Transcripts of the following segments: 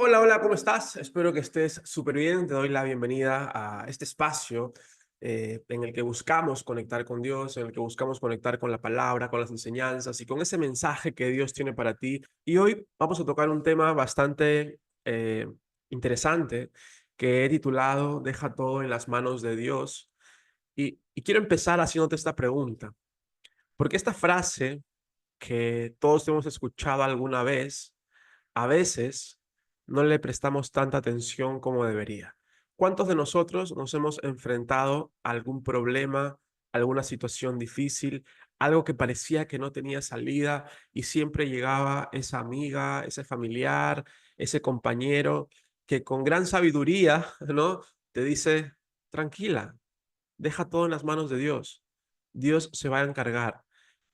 Hola, hola, ¿cómo estás? Espero que estés súper bien. Te doy la bienvenida a este espacio en el que buscamos conectar con Dios, en el que buscamos conectar con la palabra, con las enseñanzas y con ese mensaje que Dios tiene para ti. Y hoy vamos a tocar un tema bastante interesante que he titulado Deja todo en las manos de Dios. Y quiero empezar haciéndote esta pregunta, porque esta frase que todos hemos escuchado alguna vez, a veces no le prestamos tanta atención como debería. ¿Cuántos de nosotros nos hemos enfrentado a algún problema, alguna situación difícil, algo que parecía que no tenía salida y siempre llegaba esa amiga, ese familiar, ese compañero que con gran sabiduría, ¿no? Te dice, tranquila, deja todo en las manos de Dios. Dios se va a encargar.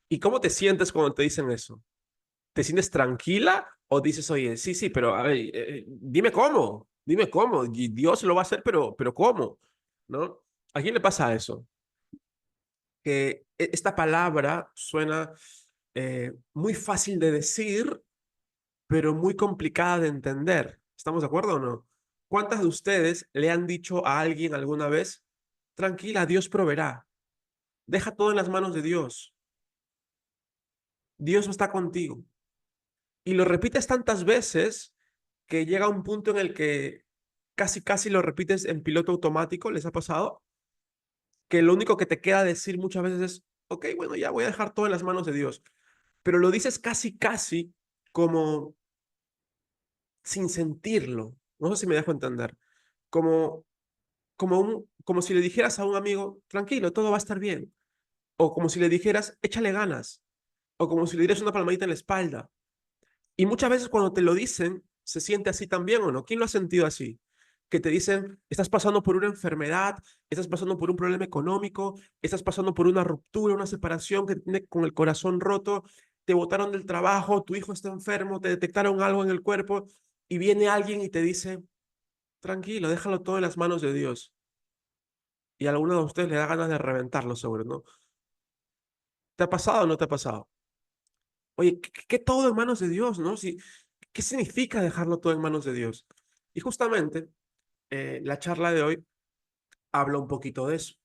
¿Y cómo te sientes cuando te dicen eso? ¿Te sientes tranquila o dices, oye, sí, sí, pero a ver, dime cómo, y Dios lo va a hacer, pero ¿cómo? ¿No? ¿A quién le pasa eso? Que esta palabra suena muy fácil de decir, pero muy complicada de entender. ¿Estamos de acuerdo o no? ¿Cuántas de ustedes le han dicho a alguien alguna vez, tranquila, Dios proveerá, deja todo en las manos de Dios, Dios está contigo? Y lo repites tantas veces que llega un punto en el que casi lo repites en piloto automático, ¿les ha pasado? Que lo único que te queda decir muchas veces es, ok, bueno, ya voy a dejar todo en las manos de Dios. Pero lo dices casi como sin sentirlo. No sé si me dejo entender. Como, como si le dijeras a un amigo, tranquilo, todo va a estar bien. O como si le dijeras, échale ganas. O como si le dieras una palmadita en la espalda. Y muchas veces cuando te lo dicen, se siente así también o no. ¿Quién lo ha sentido así? Que te dicen, estás pasando por una enfermedad, estás pasando por un problema económico, estás pasando por una ruptura, una separación que tiene con el corazón roto, te botaron del trabajo, tu hijo está enfermo, te detectaron algo en el cuerpo y viene alguien y te dice, tranquilo, déjalo todo en las manos de Dios. Y a alguno de ustedes le da ganas de reventarlo seguro, ¿no? ¿Te ha pasado o no te ha pasado? Oye, ¿qué todo en manos de Dios, no? Si, ¿qué significa dejarlo todo en manos de Dios? Y justamente la charla de hoy habla un poquito de eso,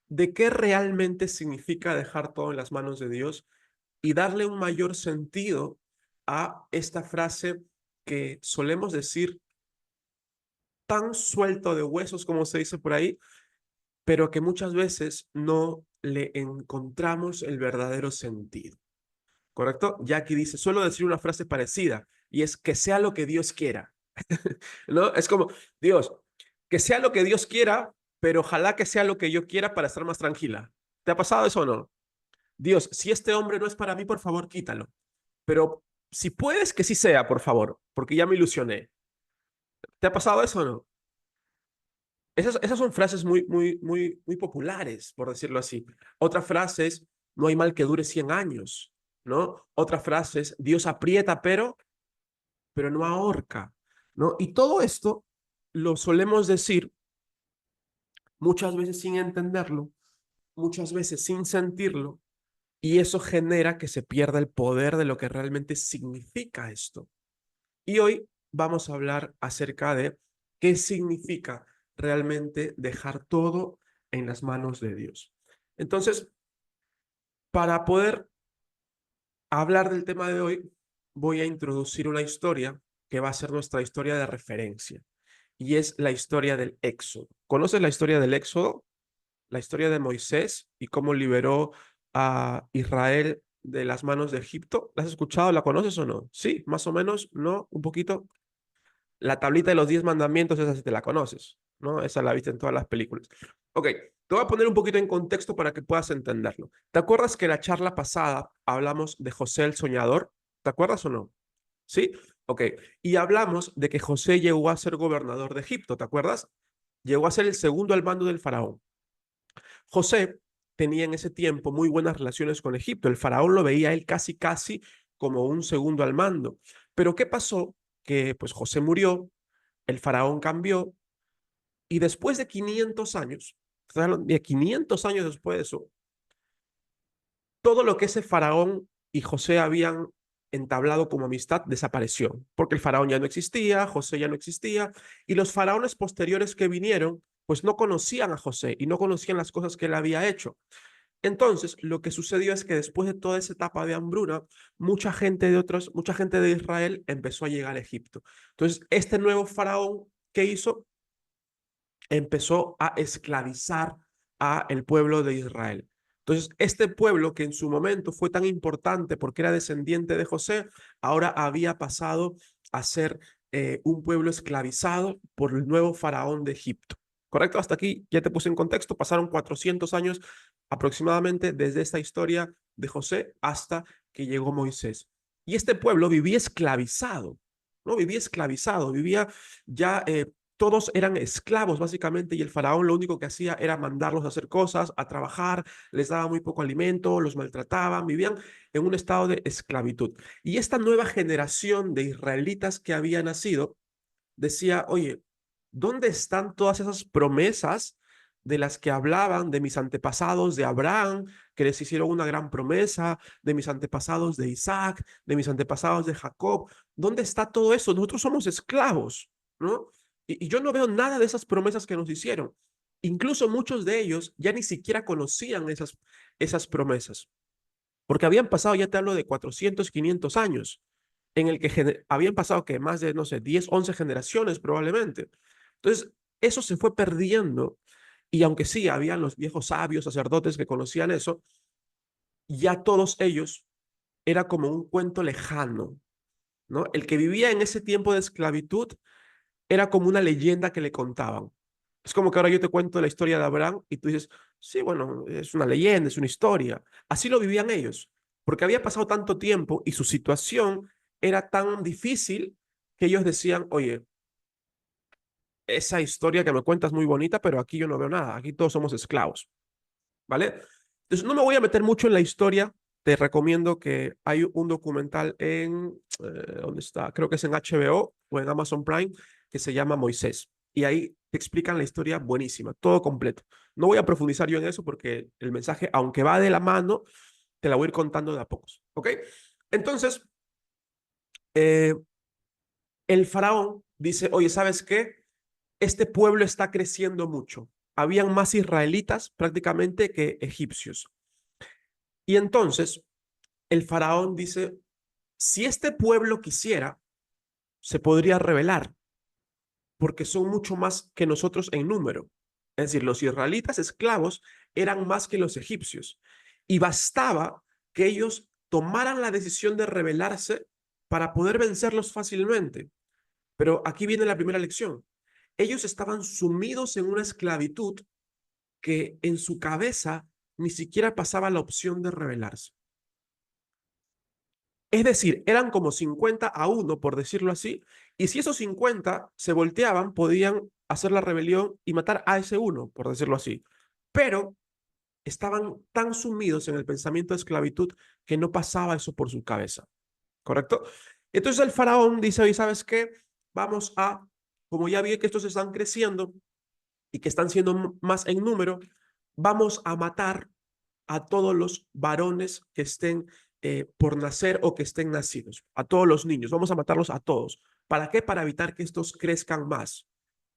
de qué realmente significa dejar todo en las manos de Dios y darle un mayor sentido a esta frase que solemos decir tan suelto de huesos como se dice por ahí, pero que muchas veces no le encontramos el verdadero sentido. ¿Correcto? Jackie dice, suelo decir una frase parecida y es que sea lo que Dios quiera. ¿No? Es como, Dios, que sea lo que Dios quiera, pero ojalá que sea lo que yo quiera para estar más tranquila. ¿Te ha pasado eso o no? Dios, si este hombre no es para mí, por favor, quítalo. Pero si puedes, que sí sea, por favor, porque ya me ilusioné. ¿Te ha pasado eso o no? Esas son frases muy populares, por decirlo así. Otra frase es, no hay mal que dure 100 años, ¿no? Otra frase es, Dios aprieta, pero no ahorca, ¿no? Y todo esto lo solemos decir muchas veces sin entenderlo, muchas veces sin sentirlo, y eso genera que se pierda el poder de lo que realmente significa esto. Y hoy vamos a hablar acerca de qué significa realmente dejar todo en las manos de Dios. Entonces, para poder hablar del tema de hoy, voy a introducir una historia que va a ser nuestra historia de referencia, y es la historia del Éxodo. ¿Conoces la historia del Éxodo? La historia de Moisés y cómo liberó a Israel de las manos de Egipto. ¿La has escuchado? ¿La conoces o no? Sí, más o menos, ¿no? Un poquito. La tablita de los 10 mandamientos, esa sí te la conoces, ¿no? Esa la viste en todas las películas. Ok, te voy a poner un poquito en contexto para que puedas entenderlo. ¿Te acuerdas que la charla pasada hablamos de José el Soñador? ¿Te acuerdas o no? ¿Sí? Ok, y hablamos de que José llegó a ser gobernador de Egipto, ¿te acuerdas? Llegó a ser el segundo al mando del faraón. José tenía en ese tiempo muy buenas relaciones con Egipto. El faraón lo veía a él casi como un segundo al mando. Pero ¿qué pasó? Que pues José murió, el faraón cambió y después de 500 años, de 500 años después de eso, todo lo que ese faraón y José habían entablado como amistad desapareció, porque el faraón ya no existía, José ya no existía, y los faraones posteriores que vinieron, pues no conocían a José y no conocían las cosas que él había hecho. Entonces, lo que sucedió es que después de toda esa etapa de hambruna, mucha gente de Israel empezó a llegar a Egipto. Entonces, este nuevo faraón, ¿qué hizo? Empezó a esclavizar a el pueblo de Israel. Entonces, este pueblo que en su momento fue tan importante porque era descendiente de José, ahora había pasado a ser un pueblo esclavizado por el nuevo faraón de Egipto. ¿Correcto? Hasta aquí ya te puse en contexto. Pasaron 400 años aproximadamente desde esta historia de José hasta que llegó Moisés. Y este pueblo vivía esclavizado, ¿no? Vivía esclavizado, vivía ya todos eran esclavos básicamente y el faraón lo único que hacía era mandarlos a hacer cosas, a trabajar, les daba muy poco alimento, los maltrataban, vivían en un estado de esclavitud. Y esta nueva generación de israelitas que había nacido decía, oye, ¿dónde están todas esas promesas de las que hablaban de mis antepasados de Abraham, que les hicieron una gran promesa, de mis antepasados de Isaac, de mis antepasados de Jacob? ¿Dónde está todo eso? Nosotros somos esclavos, ¿no? Y yo no veo nada de esas promesas que nos hicieron. Incluso muchos de ellos ya ni siquiera conocían esas promesas, porque habían pasado, ya te hablo de 400, 500 años en el que habían pasado que más de, no sé, 10, 11 generaciones probablemente. Entonces, eso se fue perdiendo y aunque sí, habían los viejos sabios, sacerdotes que conocían eso, ya todos ellos era como un cuento lejano, ¿no? El que vivía en ese tiempo de esclavitud era como una leyenda que le contaban. Es como que ahora yo te cuento la historia de Abraham y tú dices, sí, bueno, es una leyenda, es una historia. Así lo vivían ellos, porque había pasado tanto tiempo y su situación era tan difícil que ellos decían, oye, esa historia que me cuentas es muy bonita, pero aquí yo no veo nada, aquí todos somos esclavos, ¿vale? Entonces no me voy a meter mucho en la historia, te recomiendo que hay un documental ¿dónde está? Creo que es en HBO o en Amazon Prime, que se llama Moisés. Y ahí te explican la historia buenísima, todo completo. No voy a profundizar yo en eso porque el mensaje, aunque va de la mano, te la voy a ir contando de a pocos, ¿ok? Entonces, eh, el faraón dice, oye, ¿sabes qué? Este pueblo está creciendo mucho. Habían más israelitas prácticamente que egipcios. Y entonces el faraón dice, si este pueblo quisiera, se podría rebelar, porque son mucho más que nosotros en número. Es decir, los israelitas esclavos eran más que los egipcios. Y bastaba que ellos tomaran la decisión de rebelarse para poder vencerlos fácilmente. Pero aquí viene la primera lección. Ellos estaban sumidos en una esclavitud que en su cabeza ni siquiera pasaba la opción de rebelarse. Es decir, eran como 50-1, por decirlo así, y si esos 50 se volteaban, podían hacer la rebelión y matar a ese uno, por decirlo así. Pero estaban tan sumidos en el pensamiento de esclavitud que no pasaba eso por su cabeza, ¿correcto? Entonces el faraón dice, oye, ¿sabes qué? Vamos a, como ya vi que estos están creciendo y que están siendo más en número, vamos a matar a todos los varones que estén por nacer o que estén nacidos, a todos los niños, vamos a matarlos a todos. ¿Para qué? Para evitar que estos crezcan más.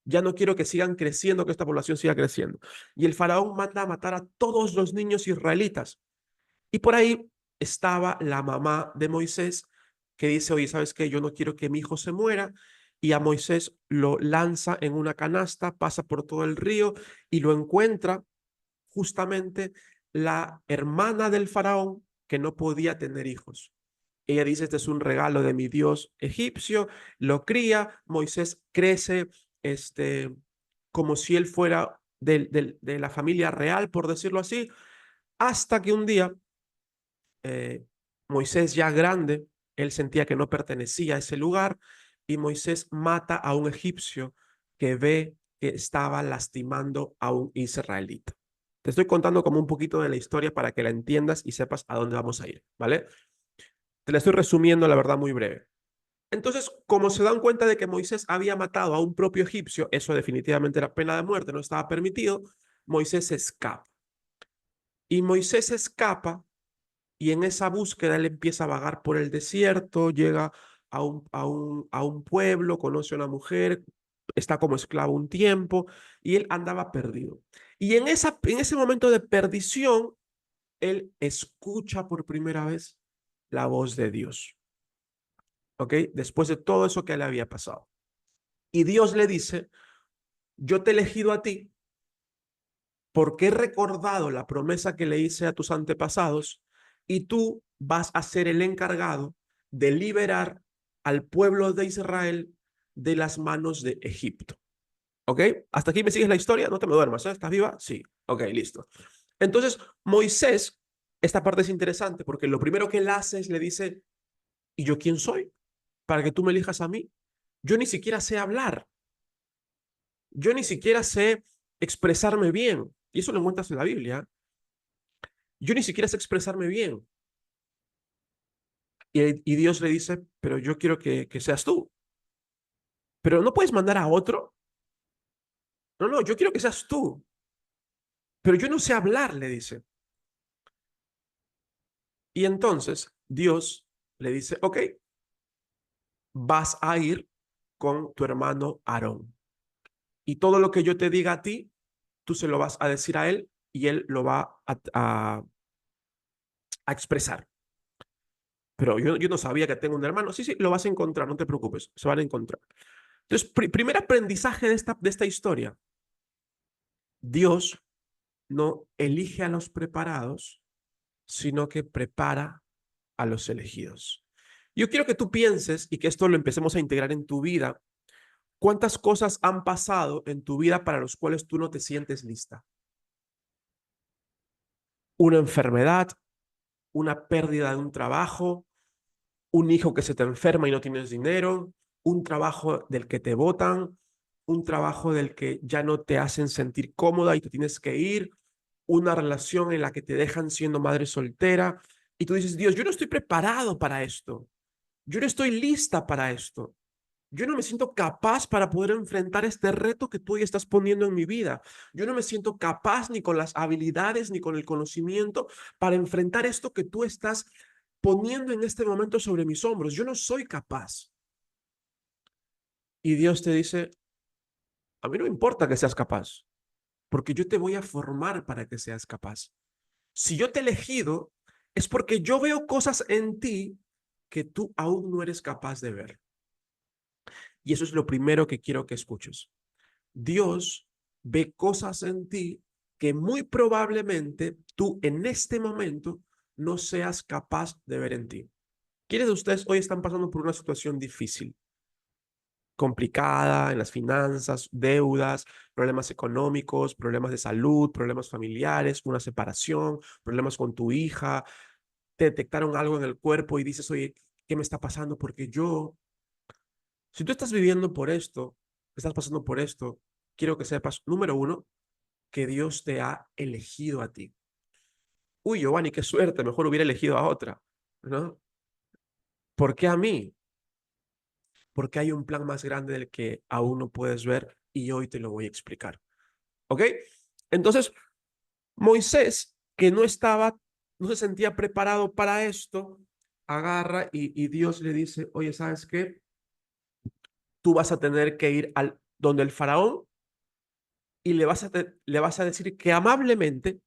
Ya no quiero que sigan creciendo, que esta población siga creciendo. Y el faraón manda a matar a todos los niños israelitas. Y por ahí estaba la mamá de Moisés que dice, oye, ¿sabes qué? Yo no quiero que mi hijo se muera. Y a Moisés lo lanza en una canasta, pasa por todo el río y lo encuentra justamente la hermana del faraón que no podía tener hijos. Ella dice, este es un regalo de mi Dios egipcio, lo cría, Moisés crece como si él fuera de la familia real, por decirlo así, hasta que un día Moisés ya grande, él sentía que no pertenecía a ese lugar y Moisés mata a un egipcio que ve que estaba lastimando a un israelita. Te estoy contando como un poquito de la historia para que la entiendas y sepas a dónde vamos a ir, ¿vale? Te la estoy resumiendo, la verdad, muy breve. Entonces, como se dan cuenta de que Moisés había matado a un propio egipcio, eso definitivamente era pena de muerte, no estaba permitido, Moisés escapa. Y Moisés escapa y en esa búsqueda él empieza a vagar por el desierto, llega a un pueblo, conoce a una mujer, está como esclavo un tiempo y él andaba perdido. Y en ese momento de perdición, él escucha por primera vez la voz de Dios, ¿ok? Después de todo eso que le había pasado. Y Dios le dice, yo te he elegido a ti porque he recordado la promesa que le hice a tus antepasados y tú vas a ser el encargado de liberar al pueblo de Israel de las manos de Egipto. ¿Ok? ¿Hasta aquí me sigues la historia? No te me duermas, ¿eh? ¿Estás viva? Sí. Ok, listo. Entonces, Moisés, esta parte es interesante porque lo primero que él hace es le dice, ¿y yo quién soy? Para que tú me elijas a mí. Yo ni siquiera sé hablar. Yo ni siquiera sé expresarme bien. Y eso lo encuentras en la Biblia. Yo ni siquiera sé expresarme bien. Y Dios le dice, pero yo quiero que seas tú. Pero no puedes mandar a otro. No, no, yo quiero que seas tú. Pero yo no sé hablar, le dice. Y entonces Dios le dice, ok, vas a ir con tu hermano Aarón. Y todo lo que yo te diga a ti, tú se lo vas a decir a él y él lo va a expresar. Pero yo no sabía que tengo un hermano. Sí, sí, lo vas a encontrar, no te preocupes, se van a encontrar. Entonces, primer aprendizaje de esta historia. Dios no elige a los preparados, sino que prepara a los elegidos. Yo quiero que tú pienses y que esto lo empecemos a integrar en tu vida. ¿Cuántas cosas han pasado en tu vida para los cuales tú no te sientes lista? Una enfermedad, una pérdida de un trabajo, un hijo que se te enferma y no tienes dinero, un trabajo del que te botan, un trabajo del que ya no te hacen sentir cómoda y tú tienes que ir, una relación en la que te dejan siendo madre soltera y tú dices, Dios, yo no estoy preparado para esto, yo no estoy lista para esto. Yo no me siento capaz para poder enfrentar este reto que tú hoy estás poniendo en mi vida. Yo no me siento capaz ni con las habilidades ni con el conocimiento para enfrentar esto que tú estás poniendo en este momento sobre mis hombros. Yo no soy capaz. Y Dios te dice, a mí no me importa que seas capaz, porque yo te voy a formar para que seas capaz. Si yo te he elegido, es porque yo veo cosas en ti que tú aún no eres capaz de ver. Y eso es lo primero que quiero que escuches. Dios ve cosas en ti que muy probablemente tú en este momento no seas capaz de ver en ti. ¿Quiénes de ustedes hoy están pasando por una situación difícil, complicada en las finanzas, deudas, problemas económicos, problemas de salud, problemas familiares, una separación, problemas con tu hija, te detectaron algo en el cuerpo y dices, oye, ¿qué me está pasando? Porque si tú estás viviendo por esto, estás pasando por esto, quiero que sepas, número uno, que Dios te ha elegido a ti. Uy, Giovanni, qué suerte, mejor hubiera elegido a otra, ¿no? ¿Por qué a mí? Porque hay un plan más grande del que aún no puedes ver y hoy te lo voy a explicar. ¿Ok? Entonces, Moisés, que no se sentía preparado para esto, agarra y Dios le dice, oye, ¿sabes qué? Tú vas a tener que ir donde el faraón y le vas a decir que amablemente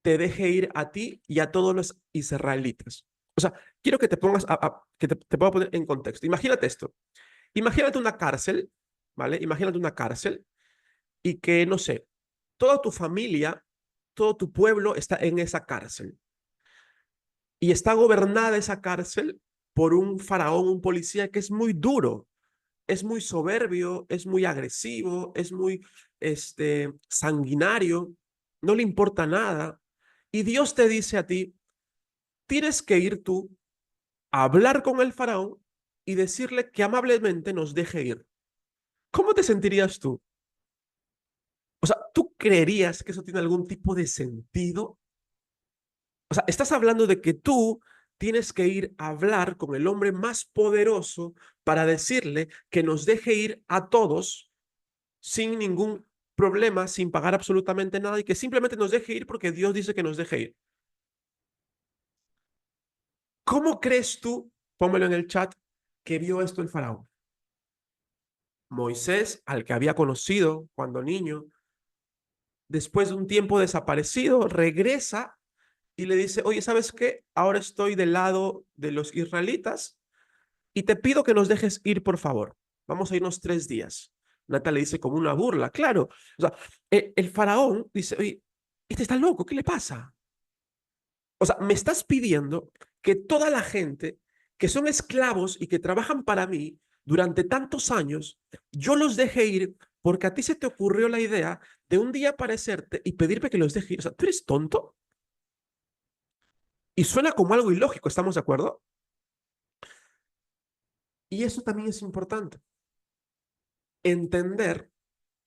te deje ir a ti y a todos los israelitas. O sea, quiero que te pongas, que te pueda poner en contexto. Imagínate esto. Imagínate una cárcel, ¿vale? Imagínate una cárcel y que, no sé, toda tu familia, todo tu pueblo está en esa cárcel. Y está gobernada esa cárcel por un faraón, un policía que es muy duro, es muy soberbio, es muy agresivo, es muy sanguinario, no le importa nada. Y Dios te dice a ti, tienes que ir tú a hablar con el faraón y decirle que amablemente nos deje ir. ¿Cómo te sentirías tú? O sea, ¿tú creerías que eso tiene algún tipo de sentido? O sea, estás hablando de que tú tienes que ir a hablar con el hombre más poderoso para decirle que nos deje ir a todos sin ningún problema, sin pagar absolutamente nada y que simplemente nos deje ir porque Dios dice que nos deje ir. ¿Cómo crees tú, pónmelo en el chat, que vio esto el faraón? Moisés, al que había conocido cuando niño, después de un tiempo desaparecido, regresa y le dice, oye, ¿sabes qué? Ahora estoy del lado de los israelitas y te pido que nos dejes ir, por favor. Vamos a irnos 3 días. Nata le dice como una burla, claro. O sea, el faraón dice, oye, este está loco, ¿qué le pasa? O sea, me estás pidiendo que toda la gente que son esclavos y que trabajan para mí durante tantos años, yo los deje ir porque a ti se te ocurrió la idea de un día aparecerte y pedirme que los deje ir. O sea, ¿tú eres tonto? Y suena como algo ilógico, ¿estamos de acuerdo? Y eso también es importante, entender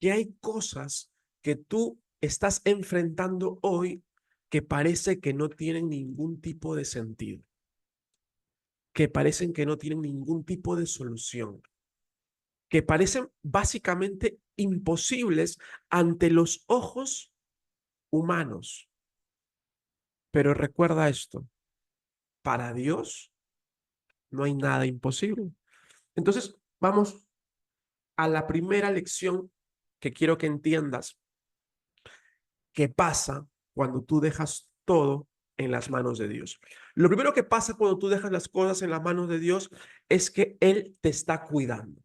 que hay cosas que tú estás enfrentando hoy que parece que no tienen ningún tipo de sentido, que parecen que no tienen ningún tipo de solución, que parecen básicamente imposibles ante los ojos humanos. Pero recuerda esto, para Dios no hay nada imposible. Entonces, vamos a la primera lección que quiero que entiendas. ¿Qué pasa cuando tú dejas todo en las manos de Dios? Lo primero que pasa cuando tú dejas las cosas en las manos de Dios es que Él te está cuidando.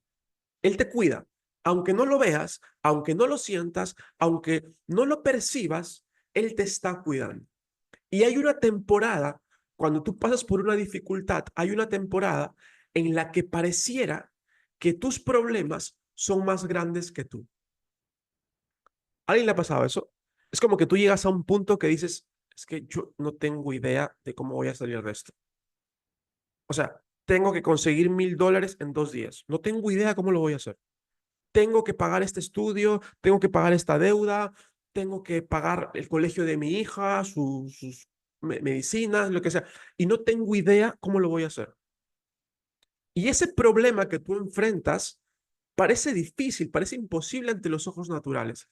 Él te cuida. Aunque no lo veas, aunque no lo sientas, aunque no lo percibas, Él te está cuidando. Y hay una temporada, cuando tú pasas por una dificultad, hay una temporada en la que pareciera que tus problemas son más grandes que tú. ¿A alguien le ha pasado eso? Es como que tú llegas a un punto que dices, es que yo no tengo idea de cómo voy a salir de esto. O sea, tengo que conseguir $1000 en 2 días. No tengo idea cómo lo voy a hacer. Tengo que pagar este estudio, tengo que pagar esta deuda, tengo que pagar el colegio de mi hija, sus medicinas, lo que sea. Y no tengo idea cómo lo voy a hacer. Y ese problema que tú enfrentas parece difícil, parece imposible ante los ojos naturales.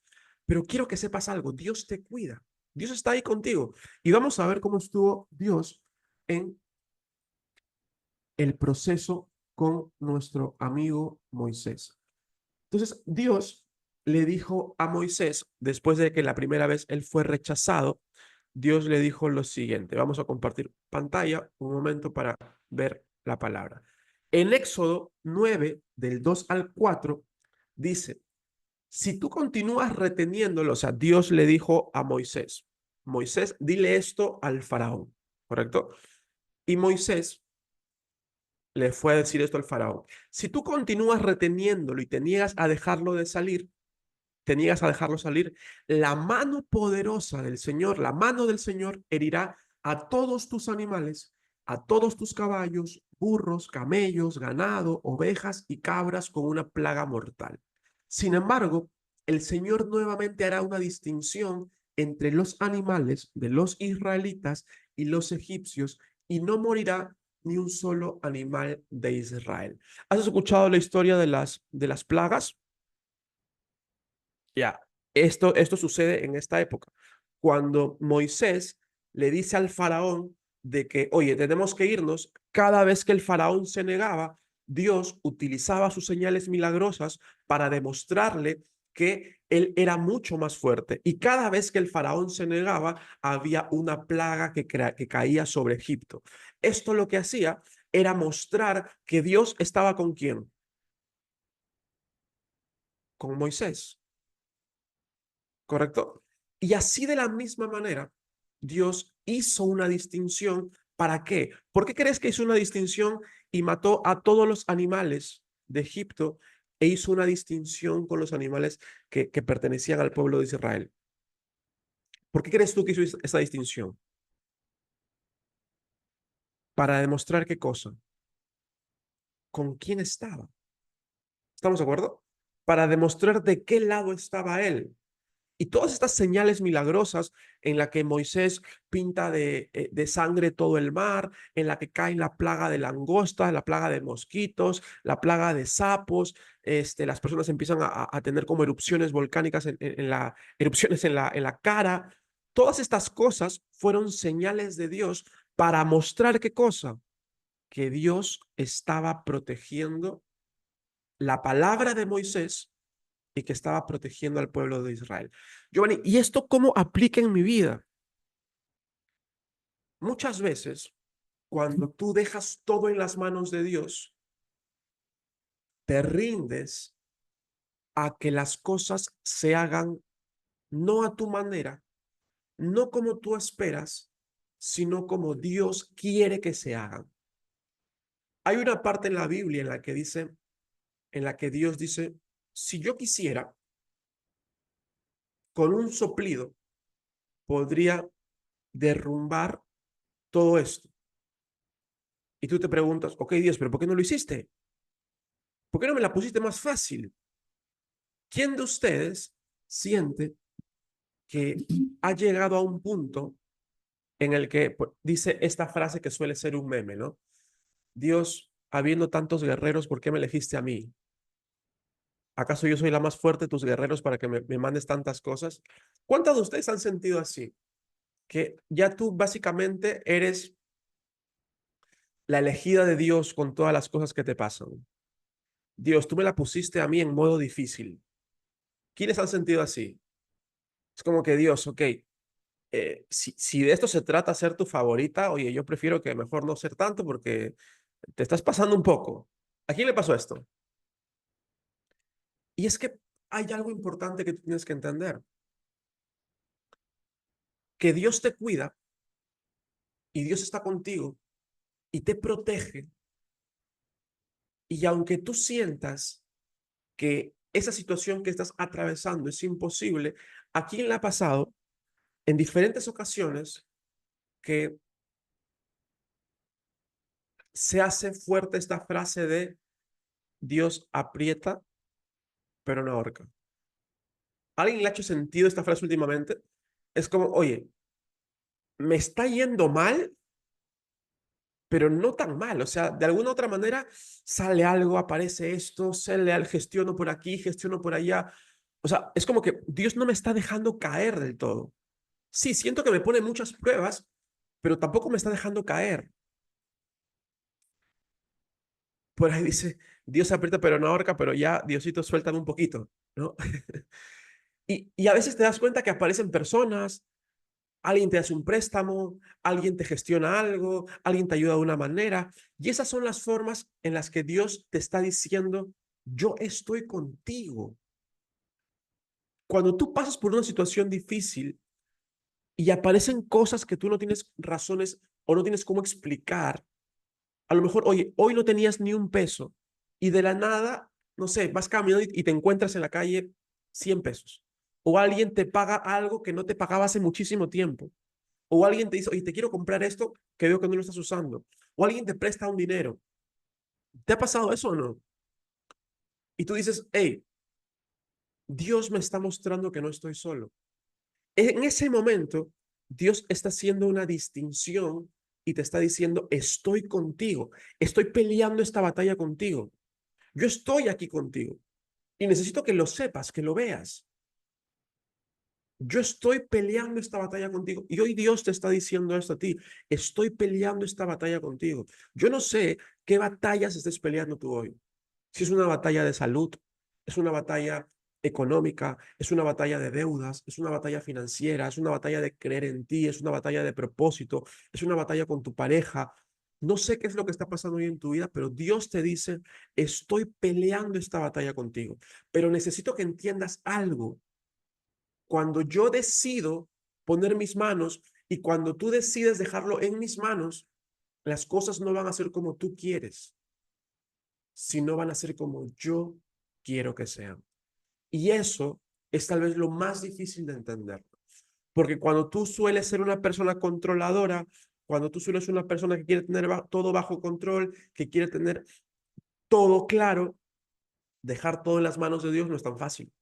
Pero quiero que sepas algo, Dios te cuida, Dios está ahí contigo. Y vamos a ver cómo estuvo Dios en el proceso con nuestro amigo Moisés. Entonces, Dios le dijo a Moisés, después de que la primera vez él fue rechazado, Dios le dijo lo siguiente. Vamos a compartir pantalla un momento para ver la palabra. En Éxodo 9, del 2 al 4, dice, si tú continúas reteniéndolo, o sea, Dios le dijo a Moisés, Moisés, dile esto al faraón, ¿correcto? Y Moisés le fue a decir esto al faraón. Si tú continúas reteniéndolo y te niegas a dejarlo de salir, te niegas a dejarlo salir, la mano poderosa del Señor, la mano del Señor herirá a todos tus animales, a todos tus caballos, burros, camellos, ganado, ovejas y cabras con una plaga mortal. Sin embargo, el Señor nuevamente hará una distinción entre los animales de los israelitas y los egipcios y no morirá ni un solo animal de Israel. ¿Has escuchado la historia de las plagas? Ya, esto sucede en esta época. Cuando Moisés le dice al faraón de que, oye, tenemos que irnos, cada vez que el faraón se negaba, Dios utilizaba sus señales milagrosas para demostrarle que él era mucho más fuerte. Y cada vez que el faraón se negaba, había una plaga que caía sobre Egipto. Esto lo que hacía era mostrar que Dios estaba con quién, con Moisés. ¿Correcto? Y así de la misma manera, Dios hizo una distinción. ¿Para qué? ¿Por qué crees que hizo una distinción y mató a todos los animales de Egipto e hizo una distinción con los animales que pertenecían al pueblo de Israel? ¿Por qué crees tú que hizo esa distinción? Para demostrar qué cosa, con quién estaba. ¿Estamos de acuerdo? Para demostrar de qué lado estaba él. Y todas estas señales milagrosas en la que Moisés pinta de sangre todo el mar, en la que cae la plaga de langostas, la plaga de mosquitos, la plaga de sapos, las personas empiezan a tener como erupciones volcánicas erupciones en la cara. Todas estas cosas fueron señales de Dios para mostrar qué cosa, que Dios estaba protegiendo la palabra de Moisés y que estaba protegiendo al pueblo de Israel. Giovanni, ¿y esto cómo aplica en mi vida? Muchas veces, cuando tú dejas todo en las manos de Dios, te rindes a que las cosas se hagan no a tu manera, no como tú esperas, sino como Dios quiere que se hagan. Hay una parte en la Biblia en la que Dios dice, si yo quisiera, con un soplido, podría derrumbar todo esto. Y tú te preguntas, ok, Dios, pero ¿por qué no lo hiciste? ¿Por qué no me la pusiste más fácil? ¿Quién de ustedes siente que ha llegado a un punto en el que pues, dice esta frase que suele ser un meme, ¿no? Dios, habiendo tantos guerreros, ¿por qué me elegiste a mí? ¿Acaso yo soy la más fuerte de tus guerreros para que me mandes tantas cosas? ¿Cuántos de ustedes han sentido así? Que ya tú básicamente eres la elegida de Dios con todas las cosas que te pasan. Dios, tú me la pusiste a mí en modo difícil. ¿Quiénes han sentido así? Es como que Dios, ok, si de esto se trata ser tu favorita, oye, yo prefiero que mejor no ser tanto porque te estás pasando un poco. ¿A quién le pasó esto? Y es que hay algo importante que tú tienes que entender, que Dios te cuida y Dios está contigo y te protege. Y aunque tú sientas que esa situación que estás atravesando es imposible, ¿a quién le ha pasado en diferentes ocasiones que se hace fuerte esta frase de Dios aprieta, pero no ahorca? ¿Alguien le ha hecho sentido esta frase últimamente? Es como, oye, me está yendo mal, pero no tan mal. O sea, de alguna otra manera sale algo, aparece esto, sale al gestiono por aquí, gestiono por allá. O sea, es como que Dios no me está dejando caer del todo. Sí, siento que me pone muchas pruebas, pero tampoco me está dejando caer. Por ahí dice, Dios aprieta pero no ahorca, pero ya, Diosito, suéltame un poquito, ¿no? Y a veces te das cuenta que aparecen personas, alguien te hace un préstamo, alguien te gestiona algo, alguien te ayuda de una manera, y esas son las formas en las que Dios te está diciendo, yo estoy contigo. Cuando tú pasas por una situación difícil y aparecen cosas que tú no tienes razones o no tienes cómo explicar, a lo mejor, oye, hoy no tenías ni un peso y de la nada, no sé, vas caminando y te encuentras en la calle 100 pesos. O alguien te paga algo que no te pagaba hace muchísimo tiempo. O alguien te dice, oye, te quiero comprar esto que veo que no lo estás usando. O alguien te presta un dinero. ¿Te ha pasado eso o no? Y tú dices, hey, Dios me está mostrando que no estoy solo. En ese momento, Dios está haciendo una distinción y te está diciendo, estoy contigo, estoy peleando esta batalla contigo. Yo estoy aquí contigo y necesito que lo sepas, que lo veas. Yo estoy peleando esta batalla contigo y hoy Dios te está diciendo esto a ti. Estoy peleando esta batalla contigo. Yo no sé qué batallas estés peleando tú hoy. Si es una batalla de salud, es una batalla económica, es una batalla de deudas, es una batalla financiera, es una batalla de creer en ti, es una batalla de propósito, es una batalla con tu pareja. No sé qué es lo que está pasando hoy en tu vida, pero Dios te dice, estoy peleando esta batalla contigo, pero necesito que entiendas algo. Cuando yo decido poner mis manos y cuando tú decides dejarlo en mis manos, las cosas no van a ser como tú quieres, sino van a ser como yo quiero que sean. Y eso es tal vez lo más difícil de entender, porque cuando tú sueles ser una persona controladora, cuando tú sueles ser una persona que quiere tener todo bajo control, que quiere tener todo claro, dejar todo en las manos de Dios no es tan fácil,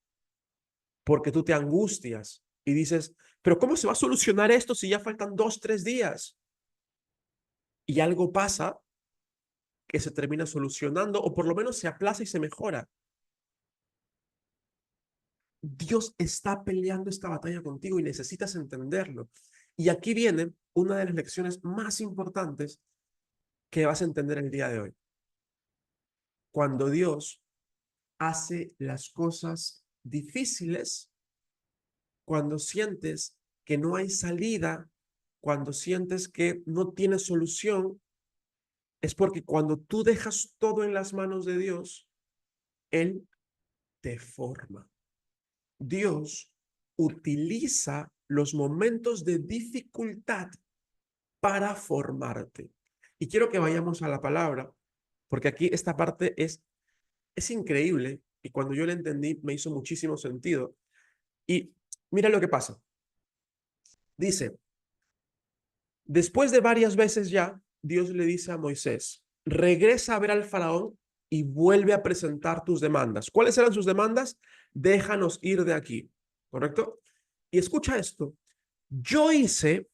porque tú te angustias y dices, pero ¿cómo se va a solucionar esto si ya faltan 2, 3 días? Y algo pasa que se termina solucionando o por lo menos se aplaza y se mejora. Dios está peleando esta batalla contigo y necesitas entenderlo. Y aquí viene una de las lecciones más importantes que vas a entender el día de hoy. Cuando Dios hace las cosas difíciles, cuando sientes que no hay salida, cuando sientes que no tienes solución, es porque cuando tú dejas todo en las manos de Dios, Él te forma. Dios utiliza los momentos de dificultad para formarte. Y quiero que vayamos a la palabra, porque aquí esta parte es increíble y cuando yo la entendí me hizo muchísimo sentido. Y mira lo que pasa. Dice, después de varias veces ya, Dios le dice a Moisés, regresa a ver al faraón y vuelve a presentar tus demandas. ¿Cuáles eran sus demandas? Déjanos ir de aquí, ¿correcto? Y escucha esto, yo hice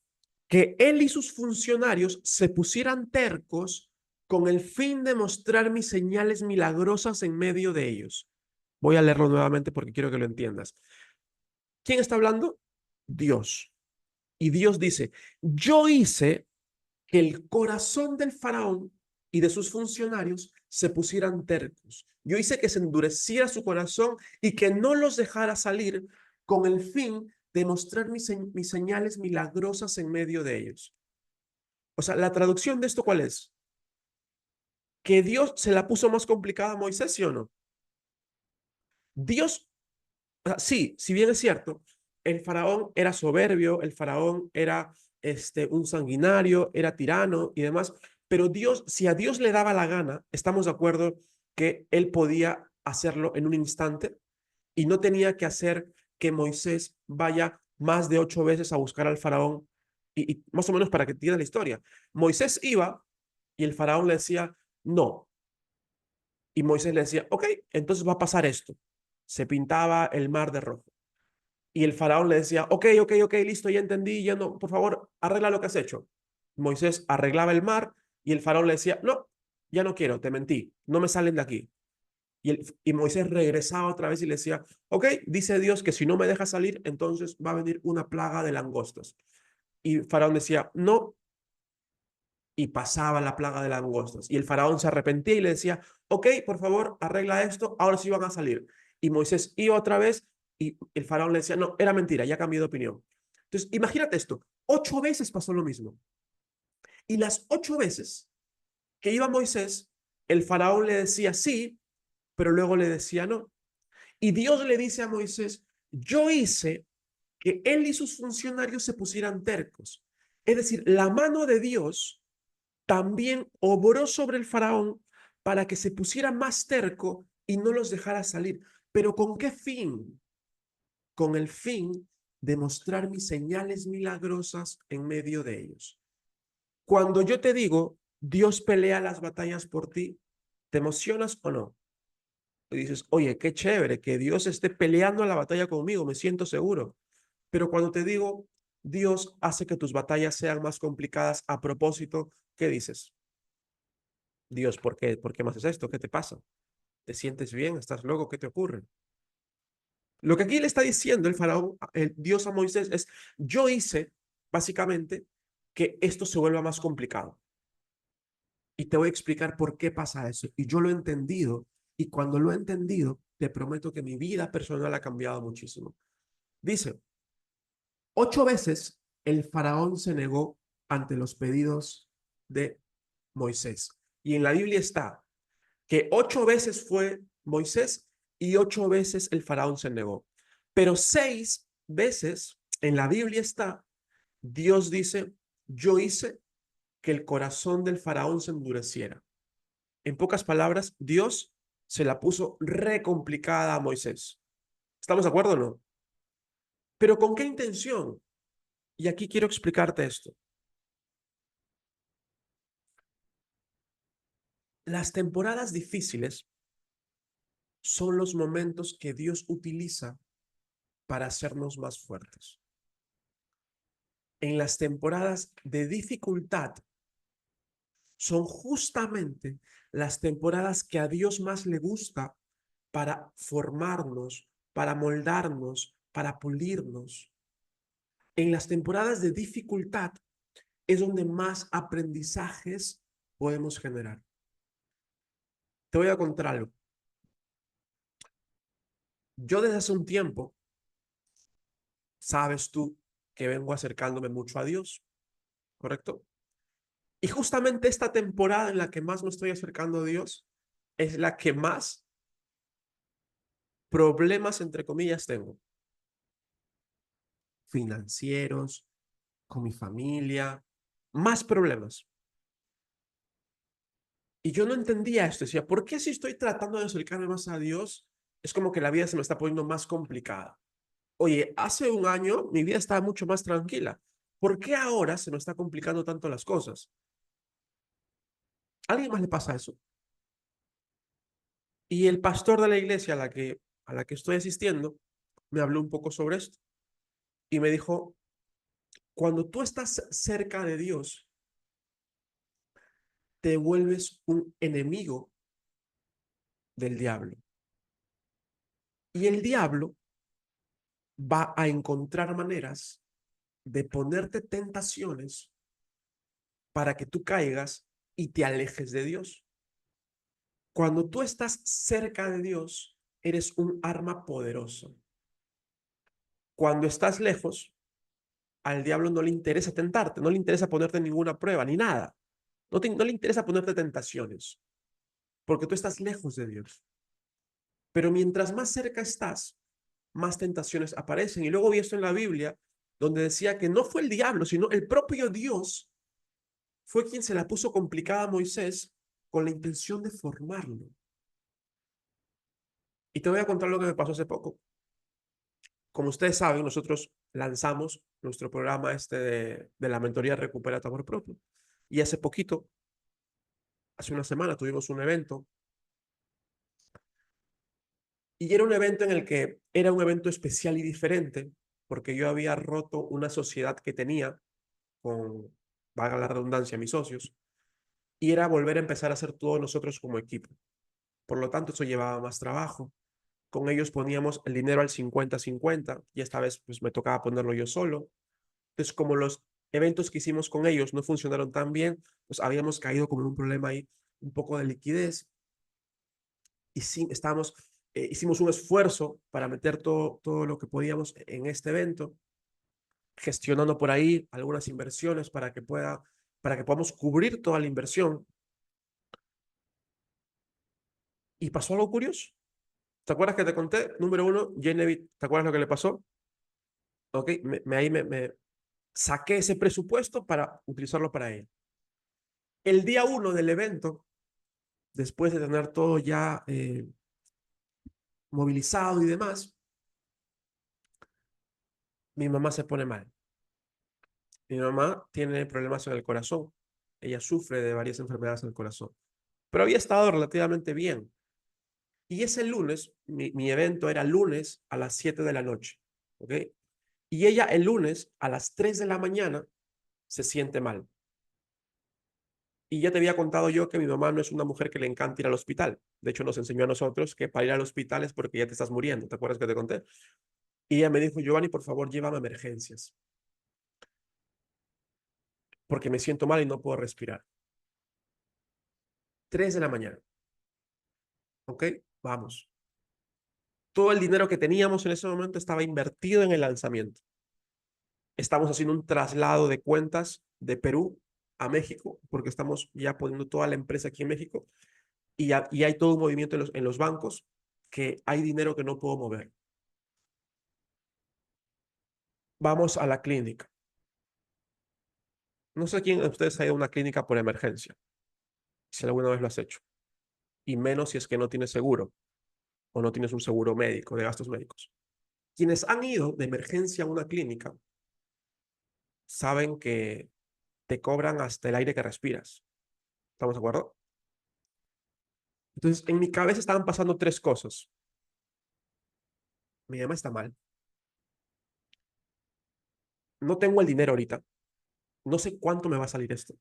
que él y sus funcionarios se pusieran tercos con el fin de mostrar mis señales milagrosas en medio de ellos. Voy a leerlo nuevamente porque quiero que lo entiendas. ¿Quién está hablando? Dios. Y Dios dice, yo hice que el corazón del faraón y de sus funcionarios se pusieran tercos. Yo hice que se endureciera su corazón y que no los dejara salir con el fin de mostrar mis señales milagrosas en medio de ellos. O sea, la traducción de esto, ¿cuál es? Que Dios se la puso más complicada a Moisés, ¿sí o no? Dios, o sea, sí, si bien es cierto, el faraón era soberbio, el faraón era un sanguinario, era tirano y demás, pero Dios, si a Dios le daba la gana, estamos de acuerdo que él podía hacerlo en un instante y no tenía que hacer que Moisés vaya más de 8 veces a buscar al faraón y más o menos para que entiendan la historia. Moisés iba y el faraón le decía, no. Y Moisés le decía, ok, entonces va a pasar esto. Se pintaba el mar de rojo. Y el faraón le decía, ok, ok, ok, listo, ya entendí, ya no, por favor, arregla lo que has hecho. Moisés arreglaba el mar y el faraón le decía, no, ya no quiero, te mentí, no me salen de aquí. Y Moisés regresaba otra vez y le decía, ok, dice Dios que si no me deja salir, entonces va a venir una plaga de langostas. Y faraón decía, no, y pasaba la plaga de langostas. Y el faraón se arrepentía y le decía, ok, por favor, arregla esto, ahora sí van a salir. Y Moisés iba otra vez y el faraón le decía, no, era mentira, ya cambié de opinión. Entonces, imagínate esto, 8 veces pasó lo mismo. Y las 8 veces que iba Moisés, el faraón le decía sí, pero luego le decía no. Y Dios le dice a Moisés, yo hice que él y sus funcionarios se pusieran tercos. Es decir, la mano de Dios también obró sobre el faraón para que se pusiera más terco y no los dejara salir. ¿Pero con qué fin? Con el fin de mostrar mis señales milagrosas en medio de ellos. Cuando yo te digo, Dios pelea las batallas por ti, ¿te emocionas o no? Y dices, oye, qué chévere que Dios esté peleando la batalla conmigo, me siento seguro. Pero cuando te digo, Dios hace que tus batallas sean más complicadas a propósito, ¿qué dices? Dios, ¿por qué? ¿Por qué me haces esto? ¿Qué te pasa? ¿Te sientes bien? ¿Estás loco? ¿Qué te ocurre? Lo que aquí le está diciendo el faraón, el Dios a Moisés, es, yo hice básicamente que esto se vuelva más complicado. Y te voy a explicar por qué pasa eso. Y yo lo he entendido. Y cuando lo he entendido, te prometo que mi vida personal ha cambiado muchísimo. Dice, 8 veces el faraón se negó ante los pedidos de Moisés. Y en la Biblia está que 8 veces fue Moisés y 8 veces el faraón se negó. Pero 6 veces en la Biblia está, Dios dice, yo hice que el corazón del faraón se endureciera. En pocas palabras, Dios se la puso re complicada a Moisés. ¿Estamos de acuerdo o no? Pero ¿con qué intención? Y aquí quiero explicarte esto. Las temporadas difíciles son los momentos que Dios utiliza para hacernos más fuertes. En las temporadas de dificultad son justamente las temporadas que a Dios más le gusta para formarnos, para moldarnos, para pulirnos. En las temporadas de dificultad es donde más aprendizajes podemos generar. Te voy a contar algo. Yo desde hace un tiempo, sabes tú que vengo acercándome mucho a Dios, ¿correcto? Y justamente esta temporada en la que más me estoy acercando a Dios es la que más problemas, entre comillas, tengo. Financieros, con mi familia, más problemas. Y yo no entendía esto. Decía, ¿por qué si estoy tratando de acercarme más a Dios, es como que la vida se me está poniendo más complicada? Oye, hace un año mi vida estaba mucho más tranquila. ¿Por qué ahora se me está complicando tanto las cosas? ¿A alguien más le pasa eso? Y el pastor de la iglesia a la que estoy asistiendo me habló un poco sobre esto y me dijo, cuando tú estás cerca de Dios, te vuelves un enemigo del diablo. Y el diablo va a encontrar maneras de ponerte tentaciones para que tú caigas y te alejes de Dios. Cuando tú estás cerca de Dios, eres un arma poderoso. Cuando estás lejos, al diablo no le interesa tentarte, no le interesa ponerte ninguna prueba ni nada. No le interesa ponerte tentaciones, porque tú estás lejos de Dios. Pero mientras más cerca estás, más tentaciones aparecen. Y luego vi esto en la Biblia, donde decía que no fue el diablo, sino el propio Dios fue quien se la puso complicada a Moisés con la intención de formarlo. Y te voy a contar lo que me pasó hace poco. Como ustedes saben, nosotros lanzamos nuestro programa de la mentoría Recupera tu Amor Propio. Y hace poquito, hace una semana, tuvimos un evento. Y era un evento en el que era un evento especial y diferente, porque yo había roto una sociedad que tenía con, valga la redundancia, mis socios, y era volver a empezar a hacer todos nosotros como equipo. Por lo tanto, eso llevaba más trabajo. Con ellos poníamos el dinero al 50-50 y esta vez pues me tocaba ponerlo yo solo. Entonces, como los eventos que hicimos con ellos no funcionaron tan bien, pues habíamos caído como en un problema ahí, un poco de liquidez y sí, hicimos un esfuerzo para meter todo lo que podíamos en este evento, gestionando por ahí algunas inversiones para que podamos cubrir toda la inversión. Y pasó algo curioso. ¿Te acuerdas que te conté? Número uno, Genevieve, ¿te acuerdas lo que le pasó? Ok, ahí me saqué ese presupuesto para utilizarlo para ella. El día uno del evento, después de tener todo ya movilizado y demás, mi mamá se pone mal. Mi mamá tiene problemas en el corazón. Ella sufre de varias enfermedades en el corazón, pero había estado relativamente bien. Y ese lunes, mi evento era lunes a las 7 de la noche, ¿ok? Y ella el lunes a las 3 de la mañana se siente mal. Y ya te había contado yo que mi mamá no es una mujer que le encanta ir al hospital. De hecho, nos enseñó a nosotros que para ir al hospital es porque ya te estás muriendo. ¿Te acuerdas que te conté? Y ella me dijo, Giovanni, por favor, llévame a emergencias, porque me siento mal y no puedo respirar. 3 de la mañana, ¿ok? Vamos. Todo el dinero que teníamos en ese momento estaba invertido en el lanzamiento. Estamos haciendo un traslado de cuentas de Perú a México, porque estamos ya poniendo toda la empresa aquí en México y hay todo un movimiento en los bancos que hay dinero que no puedo mover. Vamos a la clínica. No sé quién de ustedes ha ido a una clínica por emergencia, si alguna vez lo has hecho, y menos si es que no tienes seguro o no tienes un seguro médico de gastos médicos. Quienes han ido de emergencia a una clínica saben que te cobran hasta el aire que respiras. ¿Estamos de acuerdo? Entonces, en mi cabeza estaban pasando tres cosas. Mi mamá está mal. No tengo el dinero ahorita. No sé cuánto me va a salir esto.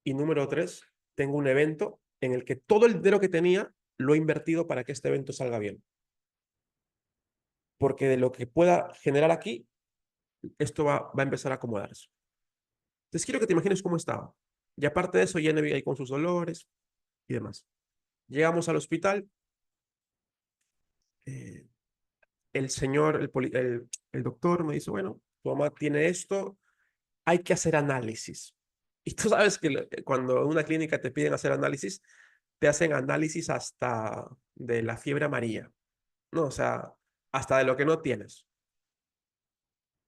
Y número tres, tengo un evento en el que todo el dinero que tenía lo he invertido para que este evento salga bien. Porque de lo que pueda generar aquí, esto va a empezar a acomodarse. Entonces, quiero que te imagines cómo estaba. Y aparte de eso, Genevieve ahí con sus dolores y demás. Llegamos al hospital. eh, el señor, el doctor me dice, bueno, tu mamá tiene esto, hay que hacer análisis. Y tú sabes que cuando en una clínica te piden hacer análisis, te hacen análisis hasta de la fiebre amarilla, ¿no? O sea, hasta de lo que no tienes.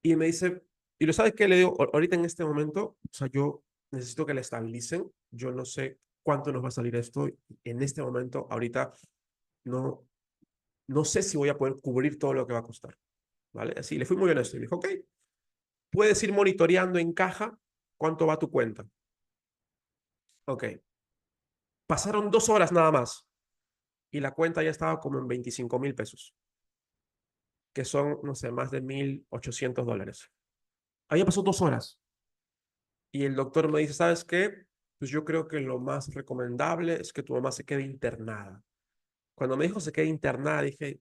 Y me dice, ¿y lo sabes qué? Le digo, ahorita en este momento, o sea, yo necesito que la estabilicen, yo no sé cuánto nos va a salir esto, en este momento, ahorita, no, no sé si voy a poder cubrir todo lo que va a costar, ¿vale? Así, le fui muy honesto y me dijo, ok, puedes ir monitoreando en caja cuánto va tu cuenta. Ok, pasaron 2 horas nada más y la cuenta ya estaba como en 25.000 pesos, que son, no sé, más de $1.800. Ahí pasó 2 horas y el doctor me dice, ¿sabes qué? Pues yo creo que lo más recomendable es que tu mamá se quede internada. Cuando me dijo se quede internada, dije,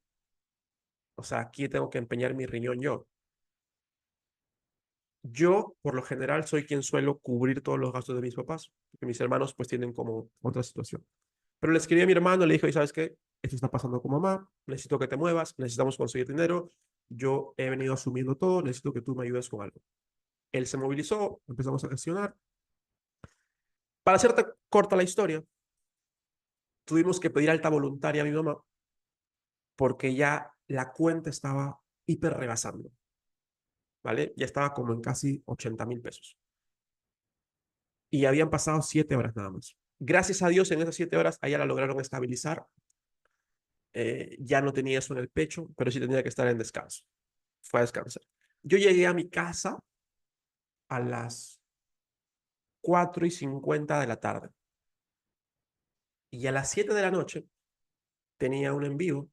o sea, aquí tengo que empeñar mi riñón yo. Yo, por lo general, soy quien suelo cubrir todos los gastos de mis papás, porque mis hermanos pues tienen como otra situación. Pero le escribí a mi hermano, le dijo, ¿y sabes qué? Esto está pasando con mamá, necesito que te muevas, necesitamos conseguir dinero, yo he venido asumiendo todo, necesito que tú me ayudes con algo. Él se movilizó, empezamos a gestionar. Para hacerte corta la historia, tuvimos que pedir alta voluntaria a mi mamá porque ya la cuenta estaba hiper rebasando, ¿vale? Ya estaba como en casi 80.000 pesos. Y habían pasado 7 horas nada más. Gracias a Dios, en esas 7 horas, allá la lograron estabilizar. Ya no tenía eso en el pecho, pero sí tenía que estar en descanso. Fue a descansar. Yo llegué a mi casa a las 4:50 de la tarde y a las 7 de la noche tenía un envío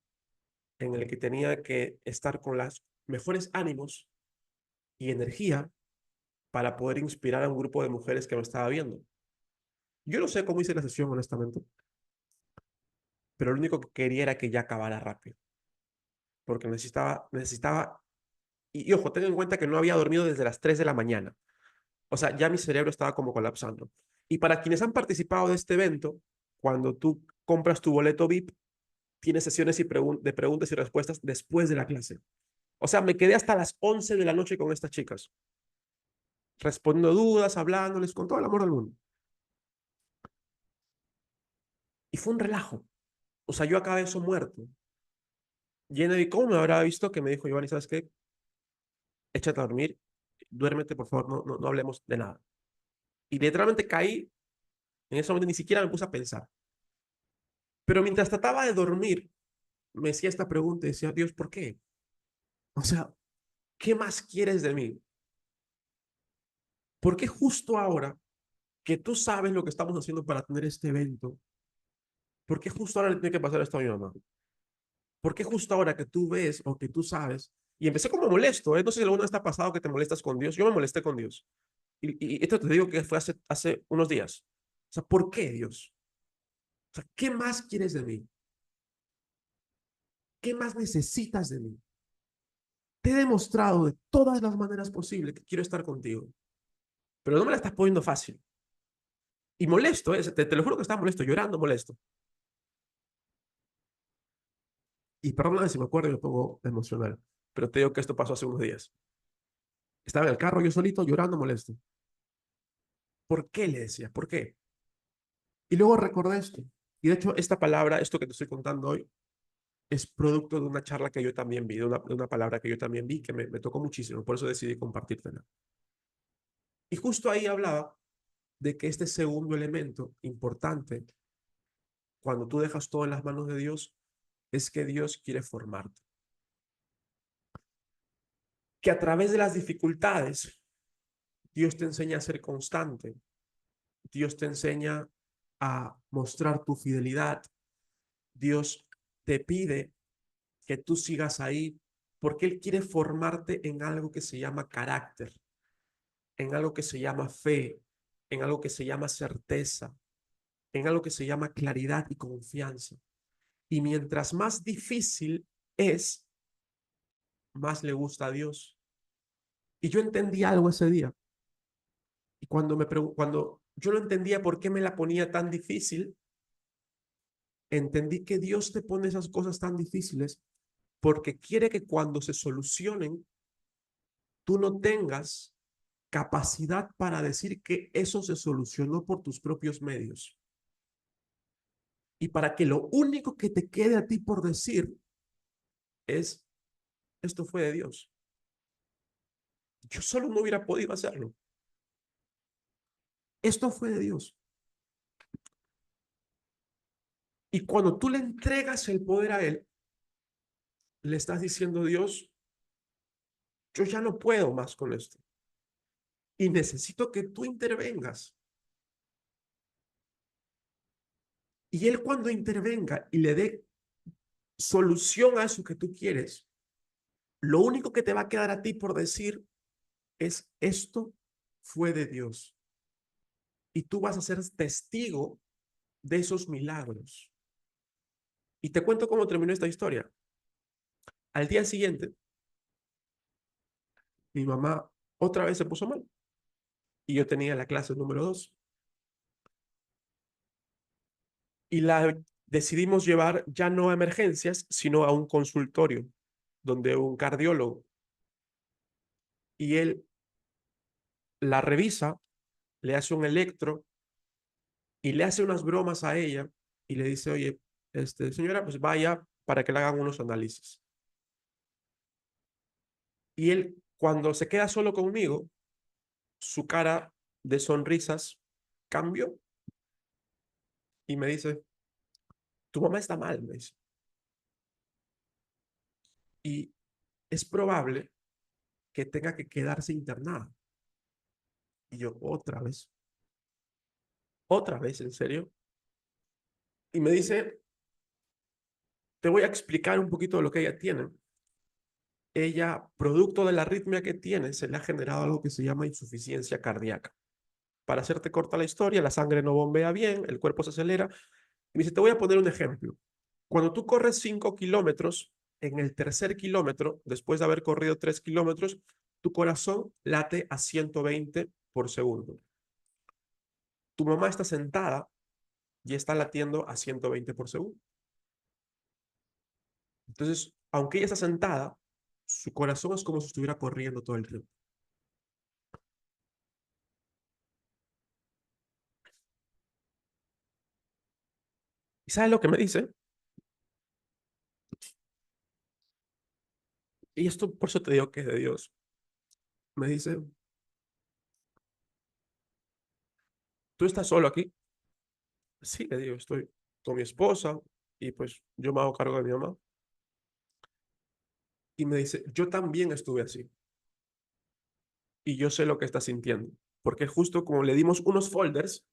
en el que tenía que estar con los mejores ánimos y energía para poder inspirar a un grupo de mujeres que me estaba viendo. Yo no sé cómo hice la sesión, honestamente, pero lo único que quería era que ya acabara rápido, porque necesitaba, y ojo, ten en cuenta que no había dormido desde las 3 de la mañana. O sea, ya mi cerebro estaba como colapsando. Y para quienes han participado de este evento, cuando tú compras tu boleto VIP, tienes sesiones de preguntas y respuestas después de la clase. O sea, me quedé hasta las 11 de la noche con estas chicas, respondiendo dudas, hablándoles con todo el amor del mundo. Y fue un relajo. O sea, yo acabé eso muerto. Lleno cómo me habrá visto que me dijo, Giovanni, ¿sabes qué? Échate a dormir, duérmete, por favor, no hablemos de nada. Y literalmente caí, en ese momento ni siquiera me puse a pensar. Pero mientras trataba de dormir, me hacía esta pregunta y decía, Dios, ¿por qué? O sea, ¿qué más quieres de mí? ¿Por qué justo ahora que tú sabes lo que estamos haciendo para tener este evento? ¿Por qué justo ahora le tiene que pasar esto a mi mamá? ¿Por qué justo ahora que tú ves o que tú sabes? Y empecé como molesto, ¿eh? No sé si alguna vez te ha pasado que te molestas con Dios. Yo me molesté con Dios. Y esto te digo que fue hace unos días. O sea, ¿por qué Dios? O sea, ¿qué más quieres de mí? ¿Qué más necesitas de mí? Te he demostrado de todas las maneras posibles que quiero estar contigo, pero no me la estás poniendo fácil. Y molesto, ¿eh? Te lo juro que estaba molesto, llorando molesto. Y perdóname si me acuerdo y me pongo emocional, pero te digo que esto pasó hace unos días. Estaba en el carro yo solito llorando molesto. ¿Por qué le decía? ¿Por qué? Y luego recordé esto. Y de hecho, esta palabra, esto que te estoy contando hoy, es producto de una charla que yo también vi, de una palabra que yo también vi, que me tocó muchísimo, por eso decidí compartírtela. Y justo ahí hablaba de que este segundo elemento importante, cuando tú dejas todo en las manos de Dios, es que Dios quiere formarte. Que a través de las dificultades, Dios te enseña a ser constante, Dios te enseña a mostrar tu fidelidad, Dios te pide que tú sigas ahí porque Él quiere formarte en algo que se llama carácter, en algo que se llama fe, en algo que se llama certeza, en algo que se llama claridad y confianza. Y mientras más difícil es, más le gusta a Dios. Y yo entendí algo ese día. Y cuando yo no entendía por qué me la ponía tan difícil. Entendí que Dios te pone esas cosas tan difíciles porque quiere que cuando se solucionen, tú no tengas capacidad para decir que eso se solucionó por tus propios medios. Y para que lo único que te quede a ti por decir es, esto fue de Dios. Yo solo no hubiera podido hacerlo. Esto fue de Dios. Y cuando tú le entregas el poder a Él, le estás diciendo, Dios, yo ya no puedo más con esto. Y necesito que tú intervengas. Y Él cuando intervenga y le dé solución a eso que tú quieres, lo único que te va a quedar a ti por decir es, esto fue de Dios. Y tú vas a ser testigo de esos milagros. Y te cuento cómo terminó esta historia. Al día siguiente, mi mamá otra vez se puso mal. Y yo tenía la clase número 2. Y la decidimos llevar ya no a emergencias, sino a un consultorio, donde un cardiólogo. Y él la revisa, le hace un electro y le hace unas bromas a ella y le dice, oye, señora, pues vaya para que le hagan unos análisis. Y él, cuando se queda solo conmigo, su cara de sonrisas cambió y me dice, tu mamá está mal, me dice. Y es probable que tenga que quedarse internada. Y yo, otra vez, ¿en serio? Y me dice, te voy a explicar un poquito de lo que ella tiene. Ella, producto de la arritmia que tiene, se le ha generado algo que se llama insuficiencia cardíaca. Para hacerte corta la historia, la sangre no bombea bien, el cuerpo se acelera. Y me dice, te voy a poner un ejemplo. Cuando tú corres 5 kilómetros, en el tercer kilómetro, después de haber corrido 3 kilómetros, tu corazón late a 120 por segundo. Tu mamá está sentada y está latiendo a 120 por segundo. Entonces, aunque ella está sentada, su corazón es como si estuviera corriendo todo el tiempo. ¿Y sabes lo que me dice? Y esto por eso te digo que es de Dios. Me dice, ¿tú estás solo aquí? Sí, le digo, estoy con mi esposa y pues yo me hago cargo de mi mamá. Y me dice, yo también estuve así y yo sé lo que está sintiendo. Porque justo como le dimos unos folders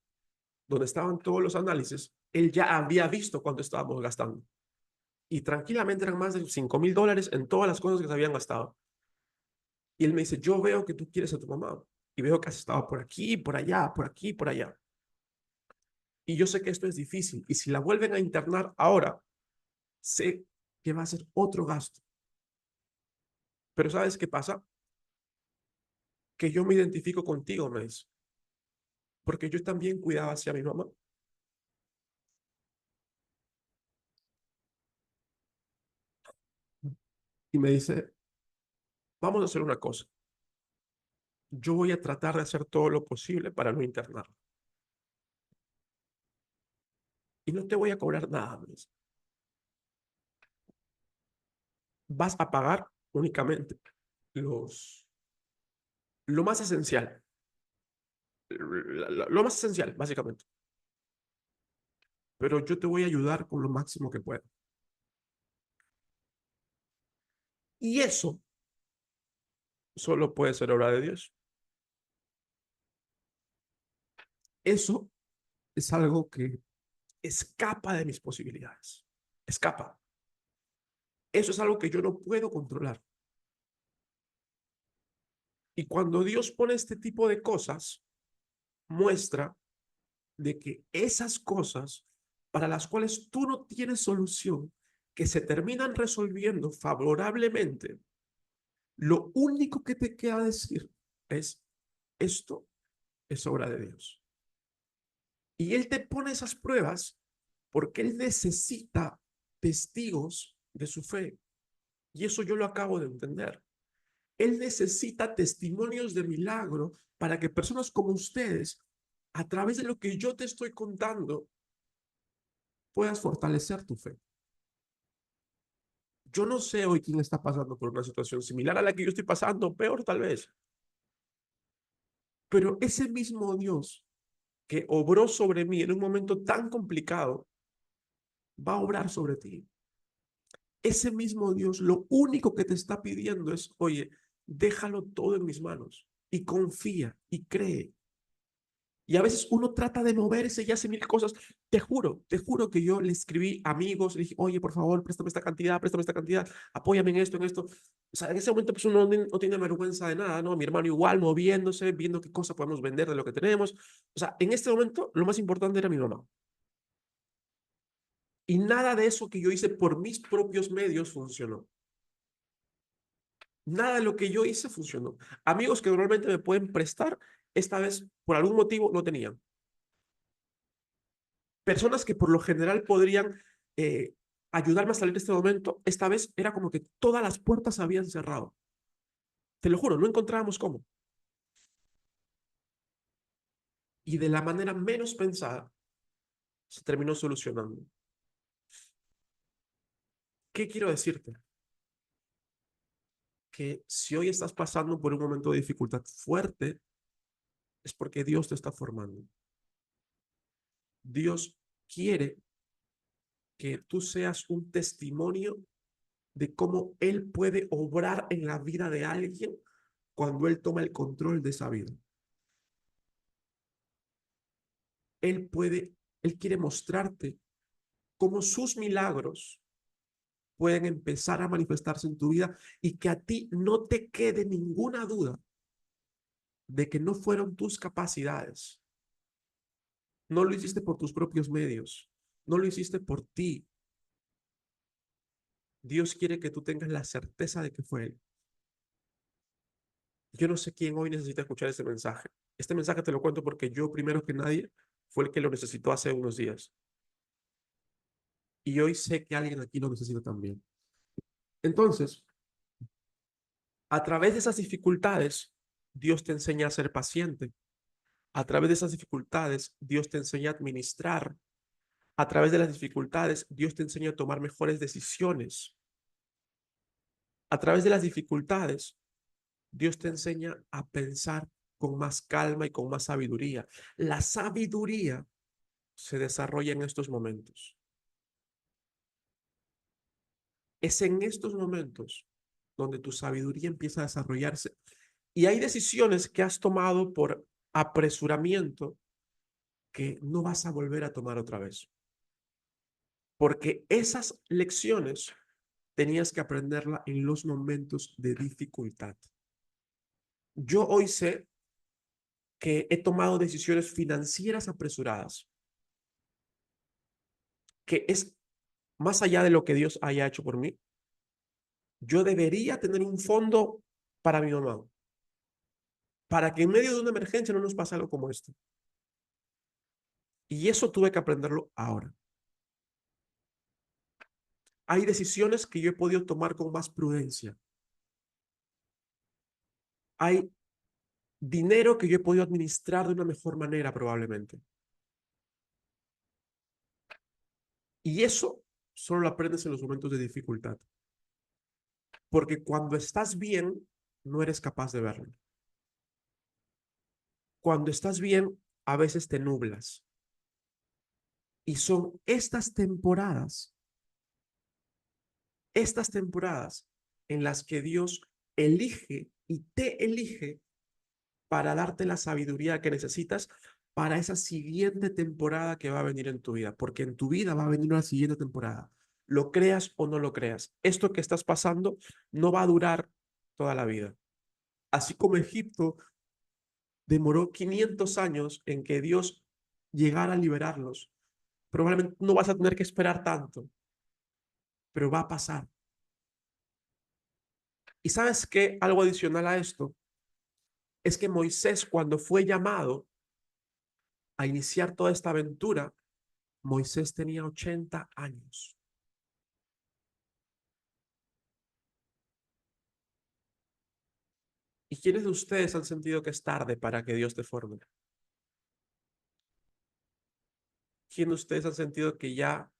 donde estaban todos los análisis, él ya había visto cuánto estábamos gastando. Y tranquilamente eran más de $5,000 en todas las cosas que se habían gastado. Y él me dice, yo veo que tú quieres a tu mamá y veo que has estado por aquí, por allá, por aquí, por allá. Y yo sé que esto es difícil. Y si la vuelven a internar ahora, sé que va a ser otro gasto. Pero ¿sabes qué pasa? Que yo me identifico contigo, me dice. Porque yo también cuidaba hacia mi mamá. Y me dice, vamos a hacer una cosa. Yo voy a tratar de hacer todo lo posible para no internarla. Y no te voy a cobrar nada, me dice. Vas a pagar únicamente los, lo más esencial. Lo más esencial, básicamente. Pero yo te voy a ayudar con lo máximo que pueda. Y eso solo puede ser obra de Dios. Eso es algo que escapa de mis posibilidades. Escapa. Eso es algo que yo no puedo controlar. Y cuando Dios pone este tipo de cosas, muestra de que esas cosas para las cuales tú no tienes solución, que se terminan resolviendo favorablemente, lo único que te queda decir es, esto es obra de Dios. Y Él te pone esas pruebas porque Él necesita testigos de su fe. Y eso yo lo acabo de entender. Él necesita testimonios de milagro para que personas como ustedes, a través de lo que yo te estoy contando, puedas fortalecer tu fe. Yo no sé hoy quién está pasando por una situación similar a la que yo estoy pasando, peor tal vez, pero ese mismo Dios que obró sobre mí en un momento tan complicado, va a obrar sobre ti. Ese mismo Dios, lo único que te está pidiendo es, oye, déjalo todo en mis manos y confía y cree. Y a veces uno trata de moverse y hace mil cosas. Te juro que yo le escribí a amigos, le dije, oye, por favor, préstame esta cantidad, apóyame en esto. O sea, en ese momento pues uno no tiene vergüenza de nada, ¿no? Mi hermano igual, moviéndose, viendo qué cosa podemos vender de lo que tenemos. O sea, en este momento lo más importante era mi mamá. Y nada de eso que yo hice por mis propios medios funcionó. Nada de lo que yo hice funcionó. Amigos que normalmente me pueden prestar, esta vez por algún motivo no tenían. Personas que por lo general podrían eh, ayudarme a salir de este momento, esta vez era como que todas las puertas se habían cerrado. Te lo juro, no encontrábamos cómo. Y de la manera menos pensada, se terminó solucionando. ¿Qué quiero decirte? Que si hoy estás pasando por un momento de dificultad fuerte, es porque Dios te está formando. Dios quiere que tú seas un testimonio de cómo Él puede obrar en la vida de alguien cuando Él toma el control de esa vida. Él puede, Él quiere mostrarte cómo sus milagros pueden empezar a manifestarse en tu vida y que a ti no te quede ninguna duda de que no fueron tus capacidades. No lo hiciste por tus propios medios. No lo hiciste por ti. Dios quiere que tú tengas la certeza de que fue Él. Yo no sé quién hoy necesita escuchar este mensaje. Este mensaje te lo cuento porque yo, primero que nadie, fue el que lo necesitó hace unos días. Y hoy sé que alguien aquí lo necesita también. Entonces, a través de esas dificultades, Dios te enseña a ser paciente. A través de esas dificultades, Dios te enseña a administrar. A través de las dificultades, Dios te enseña a tomar mejores decisiones. A través de las dificultades, Dios te enseña a pensar con más calma y con más sabiduría. La sabiduría se desarrolla en estos momentos. Es en estos momentos donde tu sabiduría empieza a desarrollarse. Y hay decisiones que has tomado por apresuramiento que no vas a volver a tomar otra vez. Porque esas lecciones tenías que aprenderla en los momentos de dificultad. Yo hoy sé que he tomado decisiones financieras apresuradas, que es más allá de lo que Dios haya hecho por mí. Yo debería tener un fondo para mi mamá, para que en medio de una emergencia no nos pase algo como esto. Y eso tuve que aprenderlo ahora. Hay decisiones que yo he podido tomar con más prudencia. Hay dinero que yo he podido administrar de una mejor manera probablemente. Y eso solo lo aprendes en los momentos de dificultad. Porque cuando estás bien, no eres capaz de verlo. Cuando estás bien, a veces te nublas. Y son estas temporadas en las que Dios elige y te elige para darte la sabiduría que necesitas para esa siguiente temporada que va a venir en tu vida, porque en tu vida va a venir una siguiente temporada. Lo creas o no lo creas, esto que estás pasando no va a durar toda la vida. Así como Egipto demoró 500 años en que Dios llegara a liberarlos, probablemente no vas a tener que esperar tanto, pero va a pasar. ¿Y sabes qué? Algo adicional a esto es que Moisés, cuando fue llamado a iniciar toda esta aventura, Moisés tenía 80 años. ¿Y quiénes de ustedes han sentido que es tarde para que Dios te forme? ¿Quién de ustedes han sentido que ya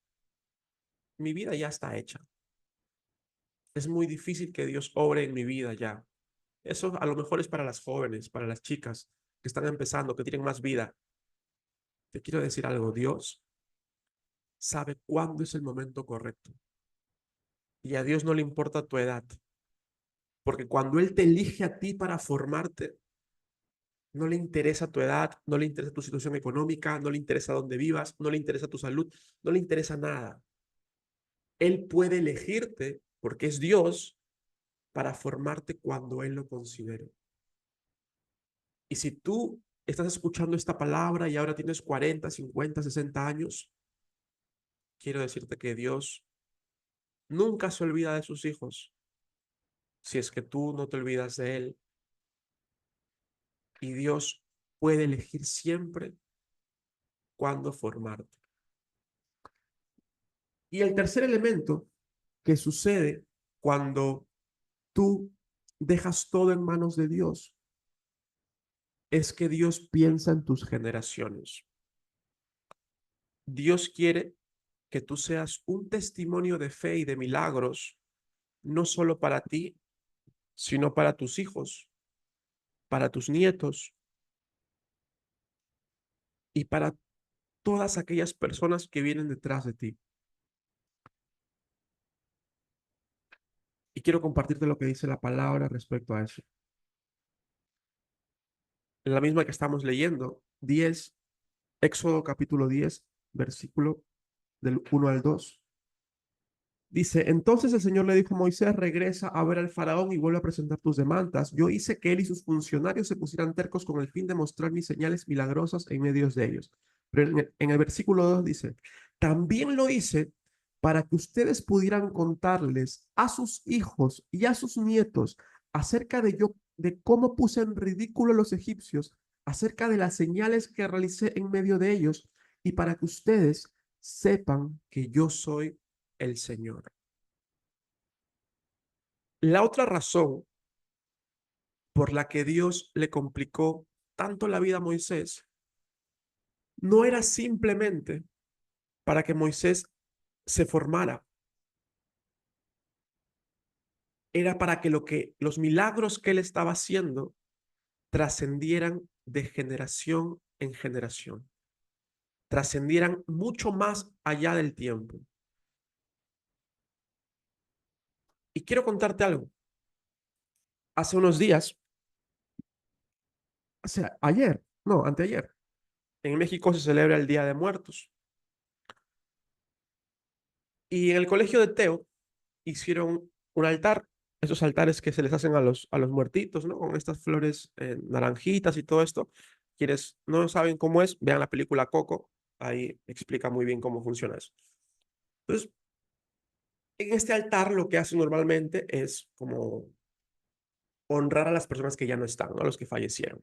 mi vida ya está hecha? Es muy difícil que Dios obre en mi vida ya. Eso a lo mejor es para las jóvenes, para las chicas que están empezando, que tienen más vida. Te quiero decir algo, Dios sabe cuándo es el momento correcto. Y a Dios no le importa tu edad, porque cuando Él te elige a ti para formarte, no le interesa tu edad, no le interesa tu situación económica, no le interesa dónde vivas, no le interesa tu salud, no le interesa nada. Él puede elegirte, porque es Dios, para formarte cuando Él lo considere. Y si tú estás escuchando esta palabra y ahora tienes 40, 50, 60 años, quiero decirte que Dios nunca se olvida de sus hijos, si es que tú no te olvidas de Él. Y Dios puede elegir siempre cuándo formarte. Y el tercer elemento que sucede cuando tú dejas todo en manos de Dios es que Dios piensa en tus generaciones. Dios quiere que tú seas un testimonio de fe y de milagros, no solo para ti, sino para tus hijos, para tus nietos y para todas aquellas personas que vienen detrás de ti. Y quiero compartirte lo que dice la palabra respecto a eso. En la misma que estamos leyendo, 10, Éxodo capítulo 10, versículo del 1 al 2. Dice, entonces el Señor le dijo a Moisés, regresa a ver al faraón y vuelve a presentar tus demandas. Yo hice que él y sus funcionarios se pusieran tercos con el fin de mostrar mis señales milagrosas en medio de ellos. Pero en el versículo 2 dice, también lo hice para que ustedes pudieran contarles a sus hijos y a sus nietos acerca de yo, de cómo puse en ridículo a los egipcios, acerca de las señales que realicé en medio de ellos, y para que ustedes sepan que yo soy el Señor. La otra razón por la que Dios le complicó tanto la vida a Moisés no era simplemente para que Moisés se formara, era para que los milagros que él estaba haciendo trascendieran de generación en generación, trascendieran mucho más allá del tiempo. Y quiero contarte algo. Hace unos días, o sea, ayer, no, anteayer, en México se celebra el Día de Muertos. Y en el colegio de Teo hicieron un altar, esos altares que se les hacen a los muertitos, ¿no? Con estas flores naranjitas y todo esto. Quienes no saben cómo es, vean la película Coco, ahí explica muy bien cómo funciona eso. Entonces, en este altar lo que hacen normalmente es como honrar a las personas que ya no están, ¿no? A los que fallecieron.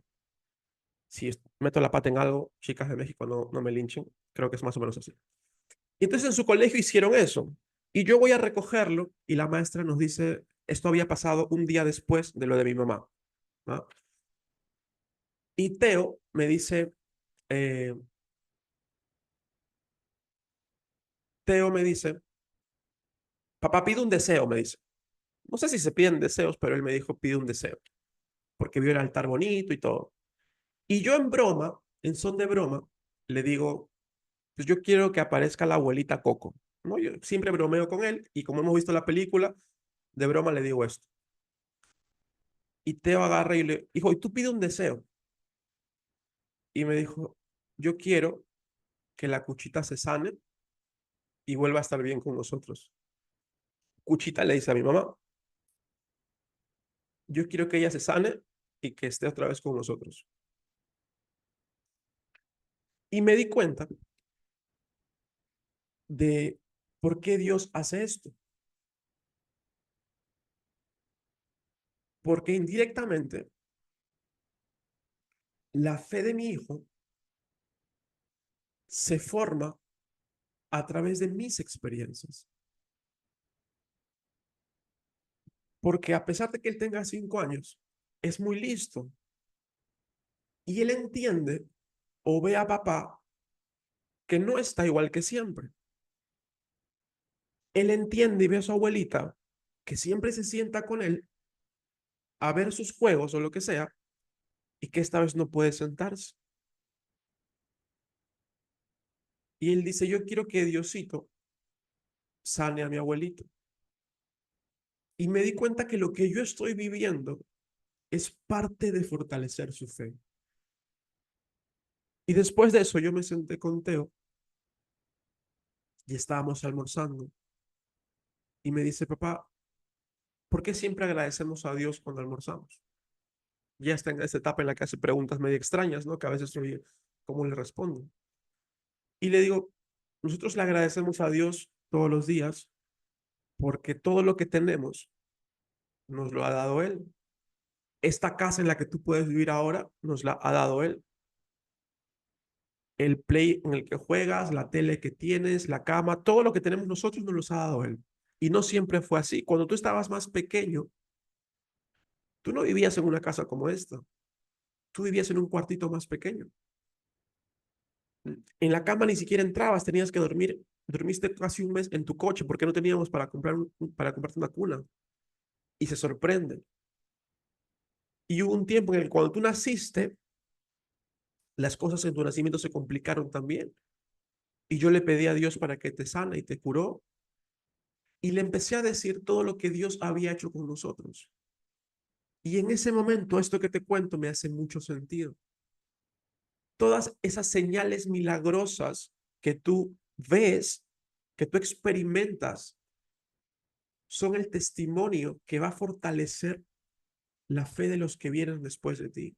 Si meto la pata en algo, chicas de México, no me linchen, creo que es más o menos así. Y entonces en su colegio hicieron eso. Y yo voy a recogerlo y la maestra nos dice, esto había pasado un día después de lo de mi mamá, ¿no? Y Teo me dice, eh, Teo me dice, papá, pide un deseo, me dice. No sé si se piden deseos, pero él me dijo, pide un deseo, porque vio el altar bonito y todo. Y yo en broma, en son de broma, le digo, pues yo quiero que aparezca la abuelita Coco, ¿no? Yo siempre bromeo con él y como hemos visto la película, de broma le digo esto. Y Teo agarra y le dijo, ¿y tú pide un deseo? Y me dijo, yo quiero que la Cuchita se sane y vuelva a estar bien con nosotros. Cuchita le dice a mi mamá, yo quiero que ella se sane y que esté otra vez con nosotros. Y me di cuenta de por qué Dios hace esto. Porque indirectamente la fe de mi hijo se forma a través de mis experiencias. Porque a pesar de que él tenga 5 años, es muy listo y él entiende o ve a papá que no está igual que siempre. Él entiende y ve a su abuelita que siempre se sienta con él a ver sus juegos o lo que sea y que esta vez no puede sentarse. Y él dice, yo quiero que Diosito sane a mi abuelito. Y me di cuenta que lo que yo estoy viviendo es parte de fortalecer su fe. Y después de eso yo me senté con Teo y estábamos almorzando. Y me dice, papá, ¿por qué siempre agradecemos a Dios cuando almorzamos? Ya está en esta etapa en la que hace preguntas medio extrañas, ¿no? Que a veces oye, ¿cómo le respondo? Y le digo, nosotros le agradecemos a Dios todos los días porque todo lo que tenemos nos lo ha dado Él. Esta casa en la que tú puedes vivir ahora nos la ha dado Él. El play en el que juegas, la tele que tienes, la cama, todo lo que tenemos nosotros nos los ha dado Él. Y no siempre fue así. Cuando tú estabas más pequeño, tú no vivías en una casa como esta. Tú vivías en un cuartito más pequeño. En la cama ni siquiera entrabas, tenías que dormir. Dormiste casi un mes en tu coche porque no teníamos para para comprarte una cuna. Y se sorprende. Y hubo un tiempo en el que cuando tú naciste, las cosas en tu nacimiento se complicaron también. Y yo le pedí a Dios para que te sana y te curó. Y le empecé a decir todo lo que Dios había hecho con nosotros. Y en ese momento, esto que te cuento me hace mucho sentido. Todas esas señales milagrosas que tú ves, que tú experimentas, son el testimonio que va a fortalecer la fe de los que vienen después de ti.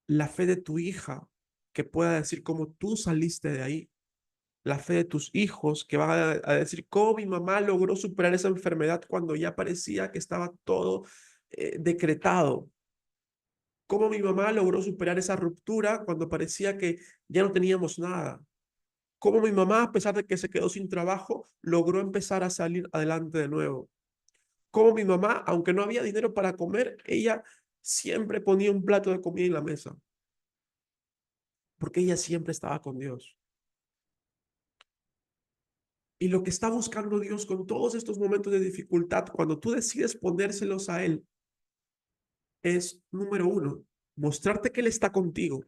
La fe de tu hija, que pueda decir cómo tú saliste de ahí. La fe de tus hijos, que van a decir cómo mi mamá logró superar esa enfermedad cuando ya parecía que estaba todo decretado. Cómo mi mamá logró superar esa ruptura cuando parecía que ya no teníamos nada. Cómo mi mamá, a pesar de que se quedó sin trabajo, logró empezar a salir adelante de nuevo. Cómo mi mamá, aunque no había dinero para comer, ella siempre ponía un plato de comida en la mesa, porque ella siempre estaba con Dios. Y lo que está buscando Dios con todos estos momentos de dificultad, cuando tú decides ponérselos a Él, es, número uno, mostrarte que Él está contigo,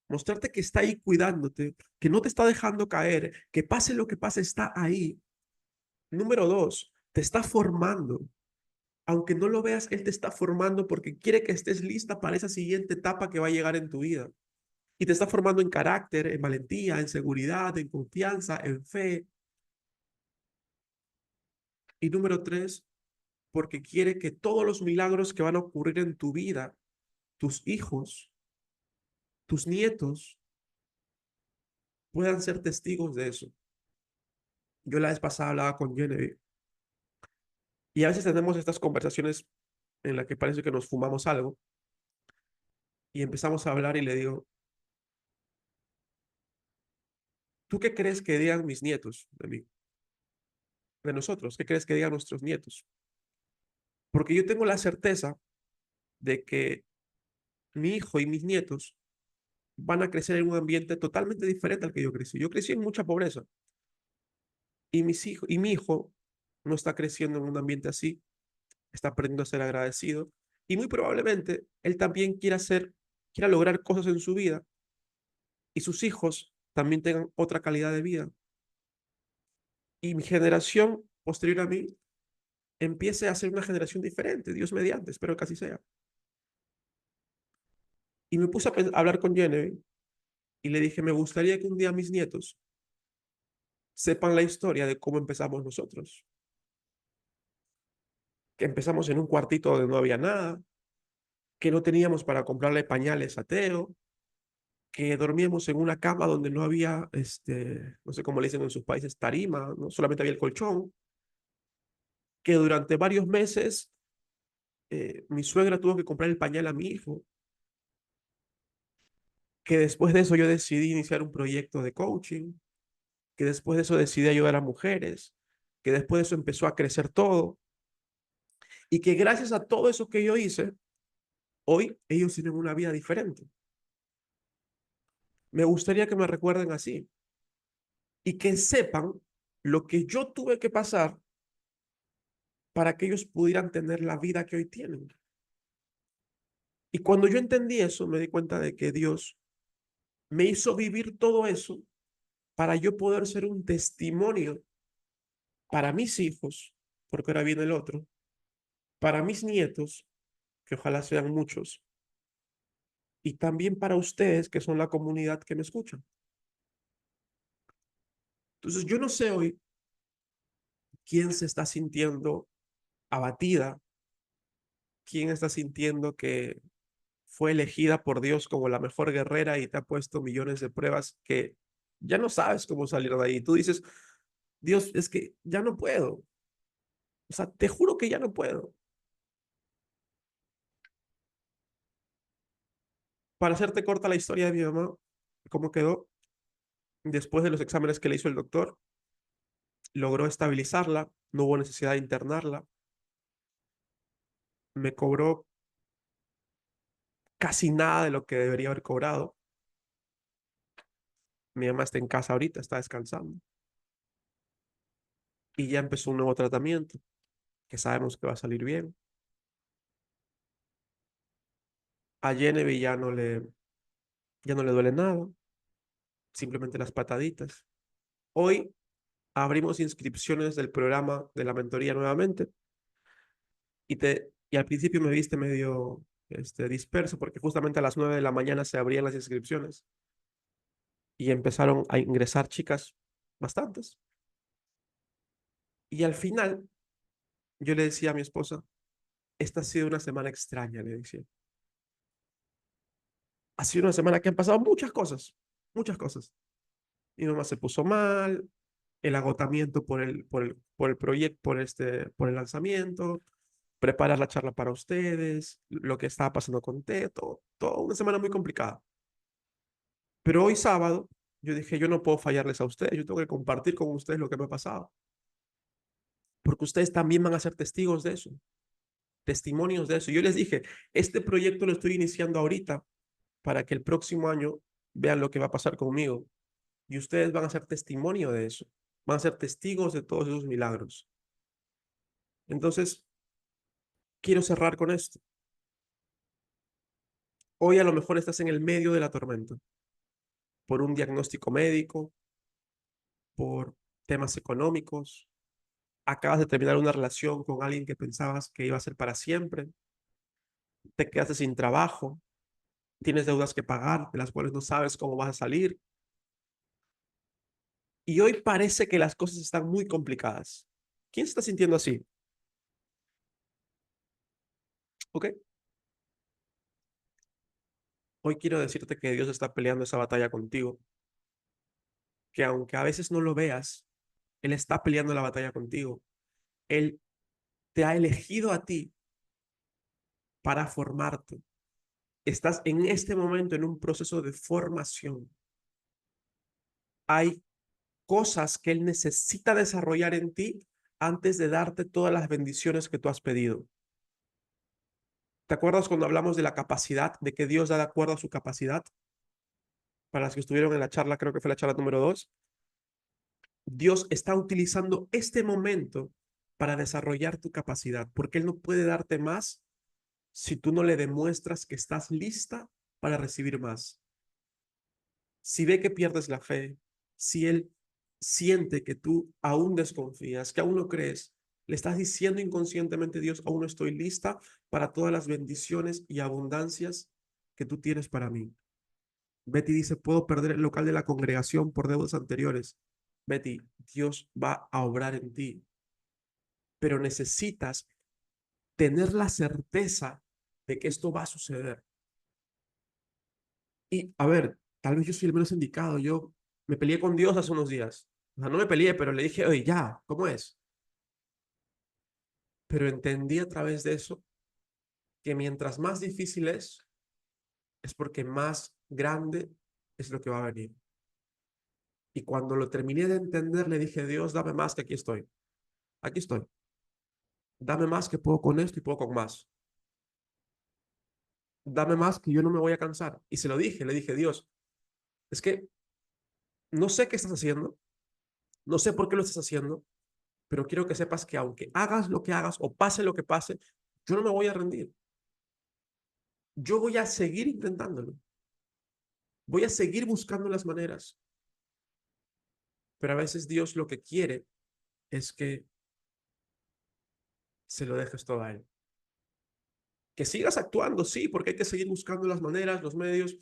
mostrarte que está ahí cuidándote, que no te está dejando caer, que pase lo que pase, está ahí. Número dos, te está formando. Aunque no lo veas, Él te está formando porque quiere que estés lista para esa siguiente etapa que va a llegar en tu vida. Y te está formando en carácter, en valentía, en seguridad, en confianza, en fe. Y número tres, porque quiere que todos los milagros que van a ocurrir en tu vida, tus hijos, tus nietos, puedan ser testigos de eso. Yo la vez pasada hablaba con Genevieve y a veces tenemos estas conversaciones en las que parece que nos fumamos algo y empezamos a hablar y le digo, ¿tú qué crees que digan mis nietos de mí? De nosotros, ¿qué crees que digan nuestros nietos? Porque yo tengo la certeza de que mi hijo y mis nietos van a crecer en un ambiente totalmente diferente al que yo crecí. Yo crecí en mucha pobreza y mi hijo no está creciendo en un ambiente así, está aprendiendo a ser agradecido y muy probablemente él también quiera lograr cosas en su vida y sus hijos también tengan otra calidad de vida. Y mi generación posterior a mí empiece a ser una generación diferente, Dios mediante, espero que así sea. Y me puse a hablar con Jenny y le dije, me gustaría que un día mis nietos sepan la historia de cómo empezamos nosotros. Que empezamos en un cuartito donde no había nada, que no teníamos para comprarle pañales a Teo, que dormíamos en una cama donde no había, no sé cómo le dicen en sus países, tarima, no solamente había el colchón, que durante varios meses mi suegra tuvo que comprar el pañal a mi hijo, que después de eso yo decidí iniciar un proyecto de coaching, que después de eso decidí ayudar a mujeres, que después de eso empezó a crecer todo y que gracias a todo eso que yo hice, hoy ellos tienen una vida diferente. Me gustaría que me recuerden así y que sepan lo que yo tuve que pasar para que ellos pudieran tener la vida que hoy tienen. Y cuando yo entendí eso, me di cuenta de que Dios me hizo vivir todo eso para yo poder ser un testimonio para mis hijos, porque ahora viene el otro, para mis nietos, que ojalá sean muchos, y también para ustedes, que son la comunidad que me escuchan. Entonces, yo no sé hoy quién se está sintiendo abatida, quién está sintiendo que fue elegida por Dios como la mejor guerrera y te ha puesto millones de pruebas que ya no sabes cómo salir de ahí. Tú dices, Dios, es que ya no puedo. O sea, te juro que ya no puedo. Para hacerte corta la historia de mi mamá, cómo quedó, después de los exámenes que le hizo el doctor, logró estabilizarla, no hubo necesidad de internarla, me cobró casi nada de lo que debería haber cobrado. Mi mamá está en casa ahorita, está descansando y ya empezó un nuevo tratamiento que sabemos que va a salir bien. A Genevieve ya no le duele nada, simplemente las pataditas. Hoy abrimos inscripciones del programa de la mentoría nuevamente y al principio me viste medio disperso porque justamente a las 9 de la mañana se abrían las inscripciones y empezaron a ingresar chicas bastantes. Y al final yo le decía a mi esposa, esta ha sido una semana extraña, le decía. Ha sido una semana que han pasado muchas cosas, muchas cosas. Mi mamá se puso mal, el agotamiento por el proyecto, por el lanzamiento, preparar la charla para ustedes, lo que estaba pasando con Teto, toda una semana muy complicada. Pero hoy sábado, yo dije, yo no puedo fallarles a ustedes, yo tengo que compartir con ustedes lo que me ha pasado, porque ustedes también van a ser testigos de eso, testimonios de eso. Yo les dije, este proyecto lo estoy iniciando ahorita para que el próximo año vean lo que va a pasar conmigo y ustedes van a ser testimonio de eso, van a ser testigos de todos esos milagros. Entonces, quiero cerrar con esto. Hoy a lo mejor estás en el medio de la tormenta por un diagnóstico médico, por temas económicos, acabas de terminar una relación con alguien que pensabas que iba a ser para siempre, te quedaste sin trabajo, tienes deudas que pagar, de las cuales no sabes cómo vas a salir, y hoy parece que las cosas están muy complicadas. ¿Quién se está sintiendo así? ¿Ok? Hoy quiero decirte que Dios está peleando esa batalla contigo, que aunque a veces no lo veas, Él está peleando la batalla contigo. Él te ha elegido a ti para formarte. Estás en este momento en un proceso de formación. Hay cosas que Él necesita desarrollar en ti antes de darte todas las bendiciones que tú has pedido. ¿Te acuerdas cuando hablamos de la capacidad, de que Dios da de acuerdo a su capacidad? Para las que estuvieron en la charla, creo que fue la charla número 2. Dios está utilizando este momento para desarrollar tu capacidad, porque Él no puede darte más si tú no le demuestras que estás lista para recibir más. Si ve que pierdes la fe, si Él siente que tú aún desconfías, que aún no crees, le estás diciendo inconscientemente, Dios, aún no estoy lista para todas las bendiciones y abundancias que tú tienes para mí. Betty dice, puedo perder el local de la congregación por deudas anteriores. Betty, Dios va a obrar en ti, pero necesitas tener la certeza de que esto va a suceder. Y a ver, tal vez yo soy el menos indicado. Yo me peleé con Dios hace unos días. O sea, no me peleé, pero le dije, oye, ya, ¿cómo es? Pero entendí a través de eso que mientras más difícil es, es porque más grande es lo que va a venir. Y cuando lo terminé de entender, le dije, Dios, dame más, que aquí estoy. Aquí estoy. Dame más, que puedo con esto y puedo con más. Dame más, que yo no me voy a cansar. Y se lo dije, le dije, Dios, es que no sé qué estás haciendo, no sé por qué lo estás haciendo, pero quiero que sepas que aunque hagas lo que hagas o pase lo que pase, yo no me voy a rendir. Yo voy a seguir intentándolo. Voy a seguir buscando las maneras. Pero a veces Dios lo que quiere es que se lo dejes todo a Él. Que sigas actuando, sí, porque hay que seguir buscando las maneras, los medios,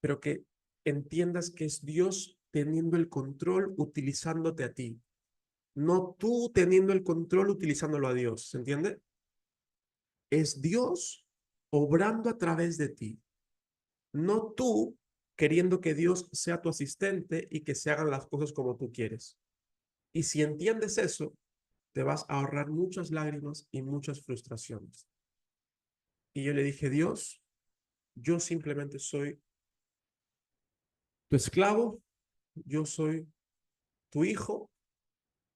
pero que entiendas que es Dios teniendo el control utilizándote a ti, no tú teniendo el control utilizándolo a Dios, ¿se entiende? Es Dios obrando a través de ti, no tú queriendo que Dios sea tu asistente y que se hagan las cosas como tú quieres. Y si entiendes eso, te vas a ahorrar muchas lágrimas y muchas frustraciones. Y yo le dije, Dios, yo simplemente soy tu esclavo, yo soy tu hijo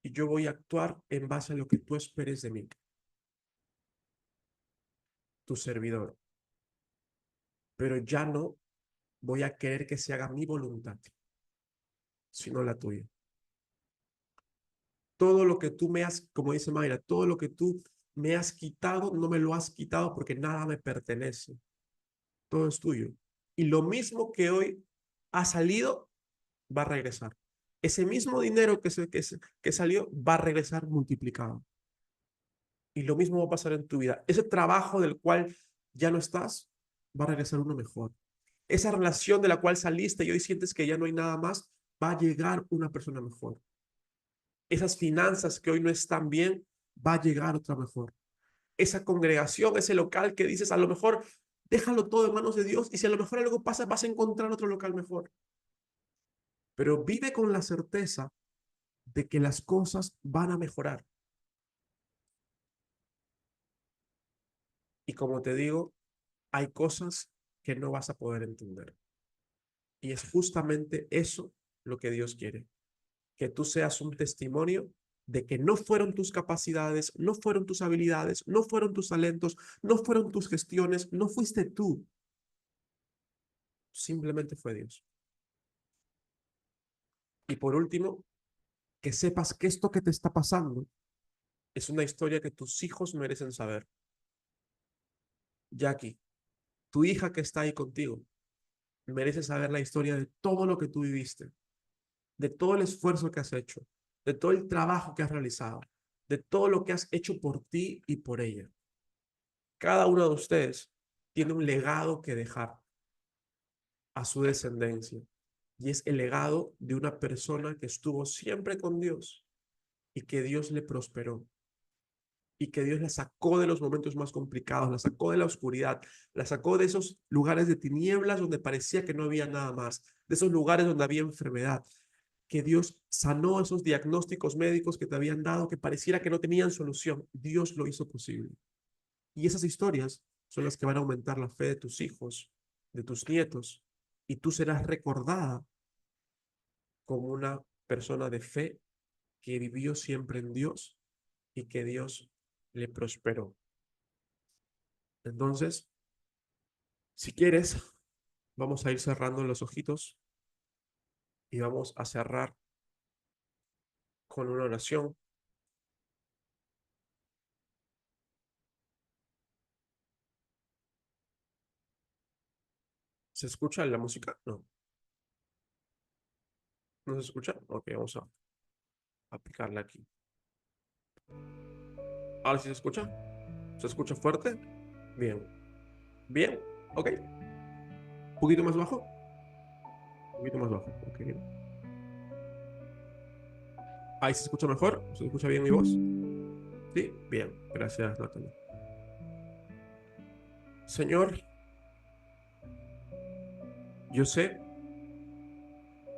y yo voy a actuar en base a lo que tú esperes de mí, tu servidor. Pero ya no voy a querer que se haga mi voluntad, sino la tuya. Todo lo que tú me has, como dice Mayra, todo lo que tú me has quitado, no me lo has quitado porque nada me pertenece. Todo es tuyo. Y lo mismo que hoy ha salido, va a regresar. Ese mismo dinero que salió va a regresar multiplicado. Y lo mismo va a pasar en tu vida. Ese trabajo del cual ya no estás, va a regresar uno mejor. Esa relación de la cual saliste y hoy sientes que ya no hay nada más, va a llegar una persona mejor. Esas finanzas que hoy no están bien, va a llegar otra mejor. Esa congregación, ese local que dices, a lo mejor déjalo todo en manos de Dios y si a lo mejor algo pasa, vas a encontrar otro local mejor. Pero vive con la certeza de que las cosas van a mejorar. Y como te digo, hay cosas que no vas a poder entender. Y es justamente eso lo que Dios quiere, que tú seas un testimonio de que no fueron tus capacidades, no fueron tus habilidades, no fueron tus talentos, no fueron tus gestiones, no fuiste tú, simplemente fue Dios. Y por último, que sepas que esto que te está pasando es una historia que tus hijos merecen saber. Jackie, tu hija que está ahí contigo, merece saber la historia de todo lo que tú viviste, de todo el esfuerzo que has hecho, de todo el trabajo que has realizado, de todo lo que has hecho por ti y por ella. Cada uno de ustedes tiene un legado que dejar a su descendencia y es el legado de una persona que estuvo siempre con Dios y que Dios le prosperó y que Dios la sacó de los momentos más complicados, la sacó de la oscuridad, la sacó de esos lugares de tinieblas donde parecía que no había nada más, de esos lugares donde había enfermedad, que Dios sanó esos diagnósticos médicos que te habían dado que pareciera que no tenían solución. Dios lo hizo posible. Y esas historias son las que van a aumentar la fe de tus hijos, de tus nietos, y tú serás recordada como una persona de fe que vivió siempre en Dios y que Dios le prosperó. Entonces, si quieres, vamos a ir cerrando los ojitos y vamos a cerrar con una oración. ¿Se escucha la música? No. ¿No se escucha? Ok, vamos a aplicarla aquí. Ahora sí se escucha. ¿Se escucha fuerte? Bien. Bien. Ok. ¿Un poquito más bajo? Un poquito más bajo. Ok. Ahí se escucha mejor. ¿Se escucha bien mi voz? Sí. Bien. Gracias, Natalie. Señor, yo sé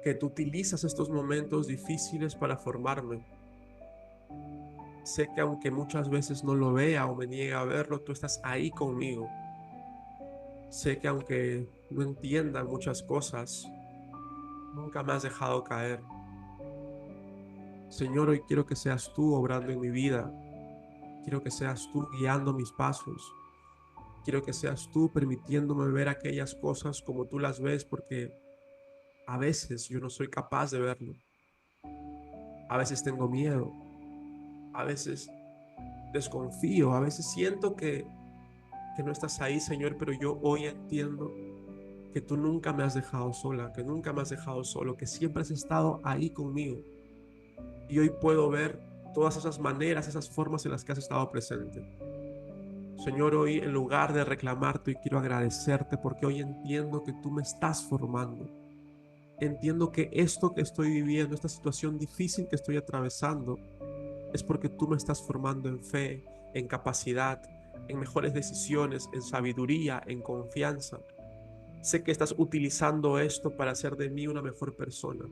que tú utilizas estos momentos difíciles para formarme. Sé que aunque muchas veces no lo vea o me niegue a verlo, tú estás ahí conmigo. Sé que aunque no entienda muchas cosas, nunca me has dejado caer. Señor, hoy quiero que seas tú obrando en mi vida. Quiero que seas tú guiando mis pasos. Quiero que seas tú permitiéndome ver aquellas cosas como tú las ves, porque a veces yo no soy capaz de verlo. A veces tengo miedo. A veces desconfío. A veces siento que no estás ahí, Señor, pero yo hoy entiendo que tú nunca me has dejado sola, que nunca me has dejado solo, que siempre has estado ahí conmigo. Y hoy puedo ver todas esas maneras, esas formas en las que has estado presente. Señor, hoy en lugar de reclamarte, hoy quiero agradecerte porque hoy entiendo que tú me estás formando. Entiendo que esto que estoy viviendo, esta situación difícil que estoy atravesando, es porque tú me estás formando en fe, en capacidad, en mejores decisiones, en sabiduría, en confianza. Sé que estás utilizando esto para hacer de mí una mejor persona.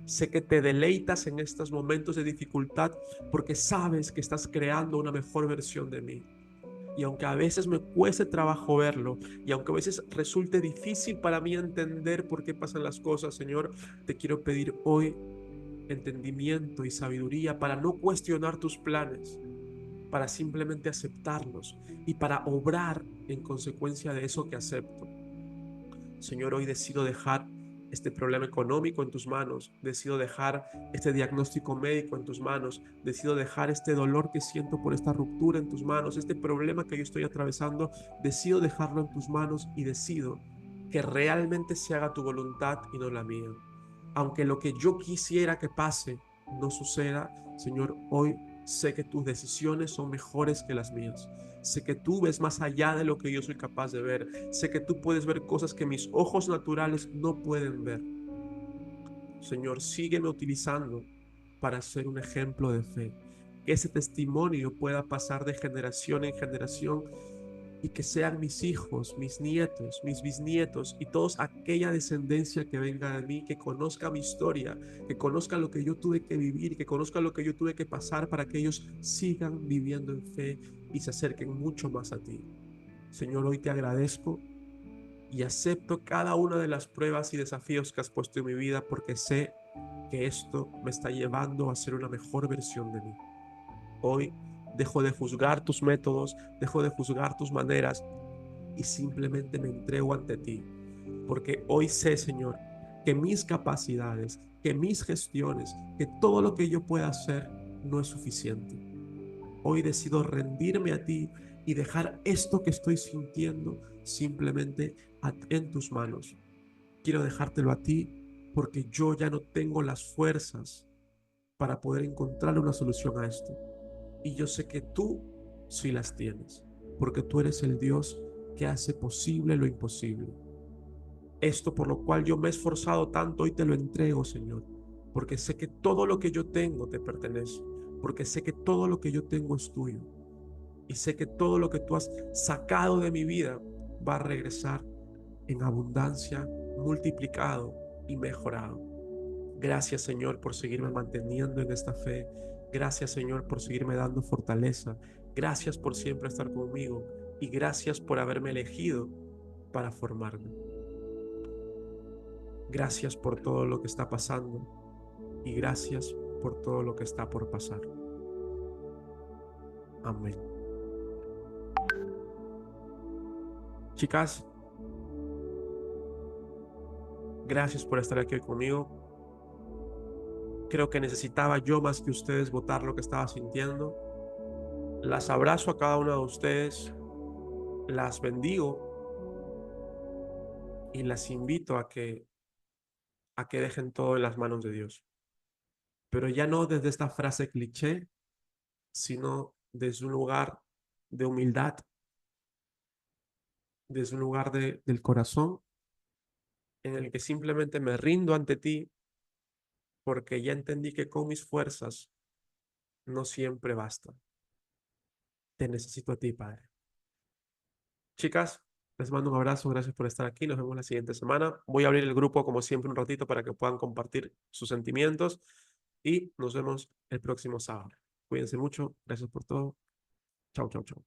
Sé que te deleitas en estos momentos de dificultad porque sabes que estás creando una mejor versión de mí. Y aunque a veces me cueste trabajo verlo, y aunque a veces resulte difícil para mí entender por qué pasan las cosas, Señor, te quiero pedir hoy entendimiento y sabiduría para no cuestionar tus planes, para simplemente aceptarlos y para obrar en consecuencia de eso que acepto. Señor, hoy decido dejar este problema económico en tus manos, decido dejar este diagnóstico médico en tus manos, decido dejar este dolor que siento por esta ruptura en tus manos, este problema que yo estoy atravesando, decido dejarlo en tus manos y decido que realmente se haga tu voluntad y no la mía. Aunque lo que yo quisiera que pase no suceda, Señor, hoy sé que tus decisiones son mejores que las mías. Sé que tú ves más allá de lo que yo soy capaz de ver. Sé que tú puedes ver cosas que mis ojos naturales no pueden ver. Señor, sígueme utilizando para ser un ejemplo de fe. Que ese testimonio pueda pasar de generación en generación y que sean mis hijos, mis nietos, mis bisnietos y toda aquella descendencia que venga de mí, que conozca mi historia, que conozca lo que yo tuve que vivir, que conozca lo que yo tuve que pasar para que ellos sigan viviendo en fe y se acerquen mucho más a ti. Señor, hoy te agradezco y acepto cada una de las pruebas y desafíos que has puesto en mi vida porque sé que esto me está llevando a ser una mejor versión de mí. Hoy dejo de juzgar tus métodos, dejo de juzgar tus maneras y simplemente me entrego ante ti, porque hoy sé, Señor, que mis capacidades, que mis gestiones, que todo lo que yo pueda hacer no es suficiente. Hoy decido rendirme a ti y dejar esto que estoy sintiendo simplemente en tus manos. Quiero dejártelo a ti porque yo ya no tengo las fuerzas para poder encontrar una solución a esto. Y yo sé que tú sí las tienes, porque tú eres el Dios que hace posible lo imposible. Esto por lo cual yo me he esforzado tanto, hoy te lo entrego, Señor, porque sé que todo lo que yo tengo te pertenece, porque sé que todo lo que yo tengo es tuyo, y sé que todo lo que tú has sacado de mi vida va a regresar en abundancia, multiplicado y mejorado. Gracias, Señor, por seguirme manteniendo en esta fe. Gracias, Señor, por seguirme dando fortaleza. Gracias por siempre estar conmigo. Y gracias por haberme elegido para formarme. Gracias por todo lo que está pasando. Y gracias por todo lo que está por pasar. Amén. Chicas, gracias por estar aquí hoy conmigo. Creo que necesitaba yo más que ustedes votar lo que estaba sintiendo. Las abrazo a cada una de ustedes. Las bendigo y las invito a que dejen todo en las manos de Dios. Pero ya no desde esta frase cliché, sino desde un lugar de humildad, desde un lugar del corazón, en el que simplemente me rindo ante ti, porque ya entendí que con mis fuerzas no siempre basta. Te necesito a ti, Padre. Chicas, les mando un abrazo, gracias por estar aquí, nos vemos la siguiente semana. Voy a abrir el grupo como siempre un ratito para que puedan compartir sus sentimientos y nos vemos el próximo sábado. Cuídense mucho, gracias por todo. Chau, chau, chau.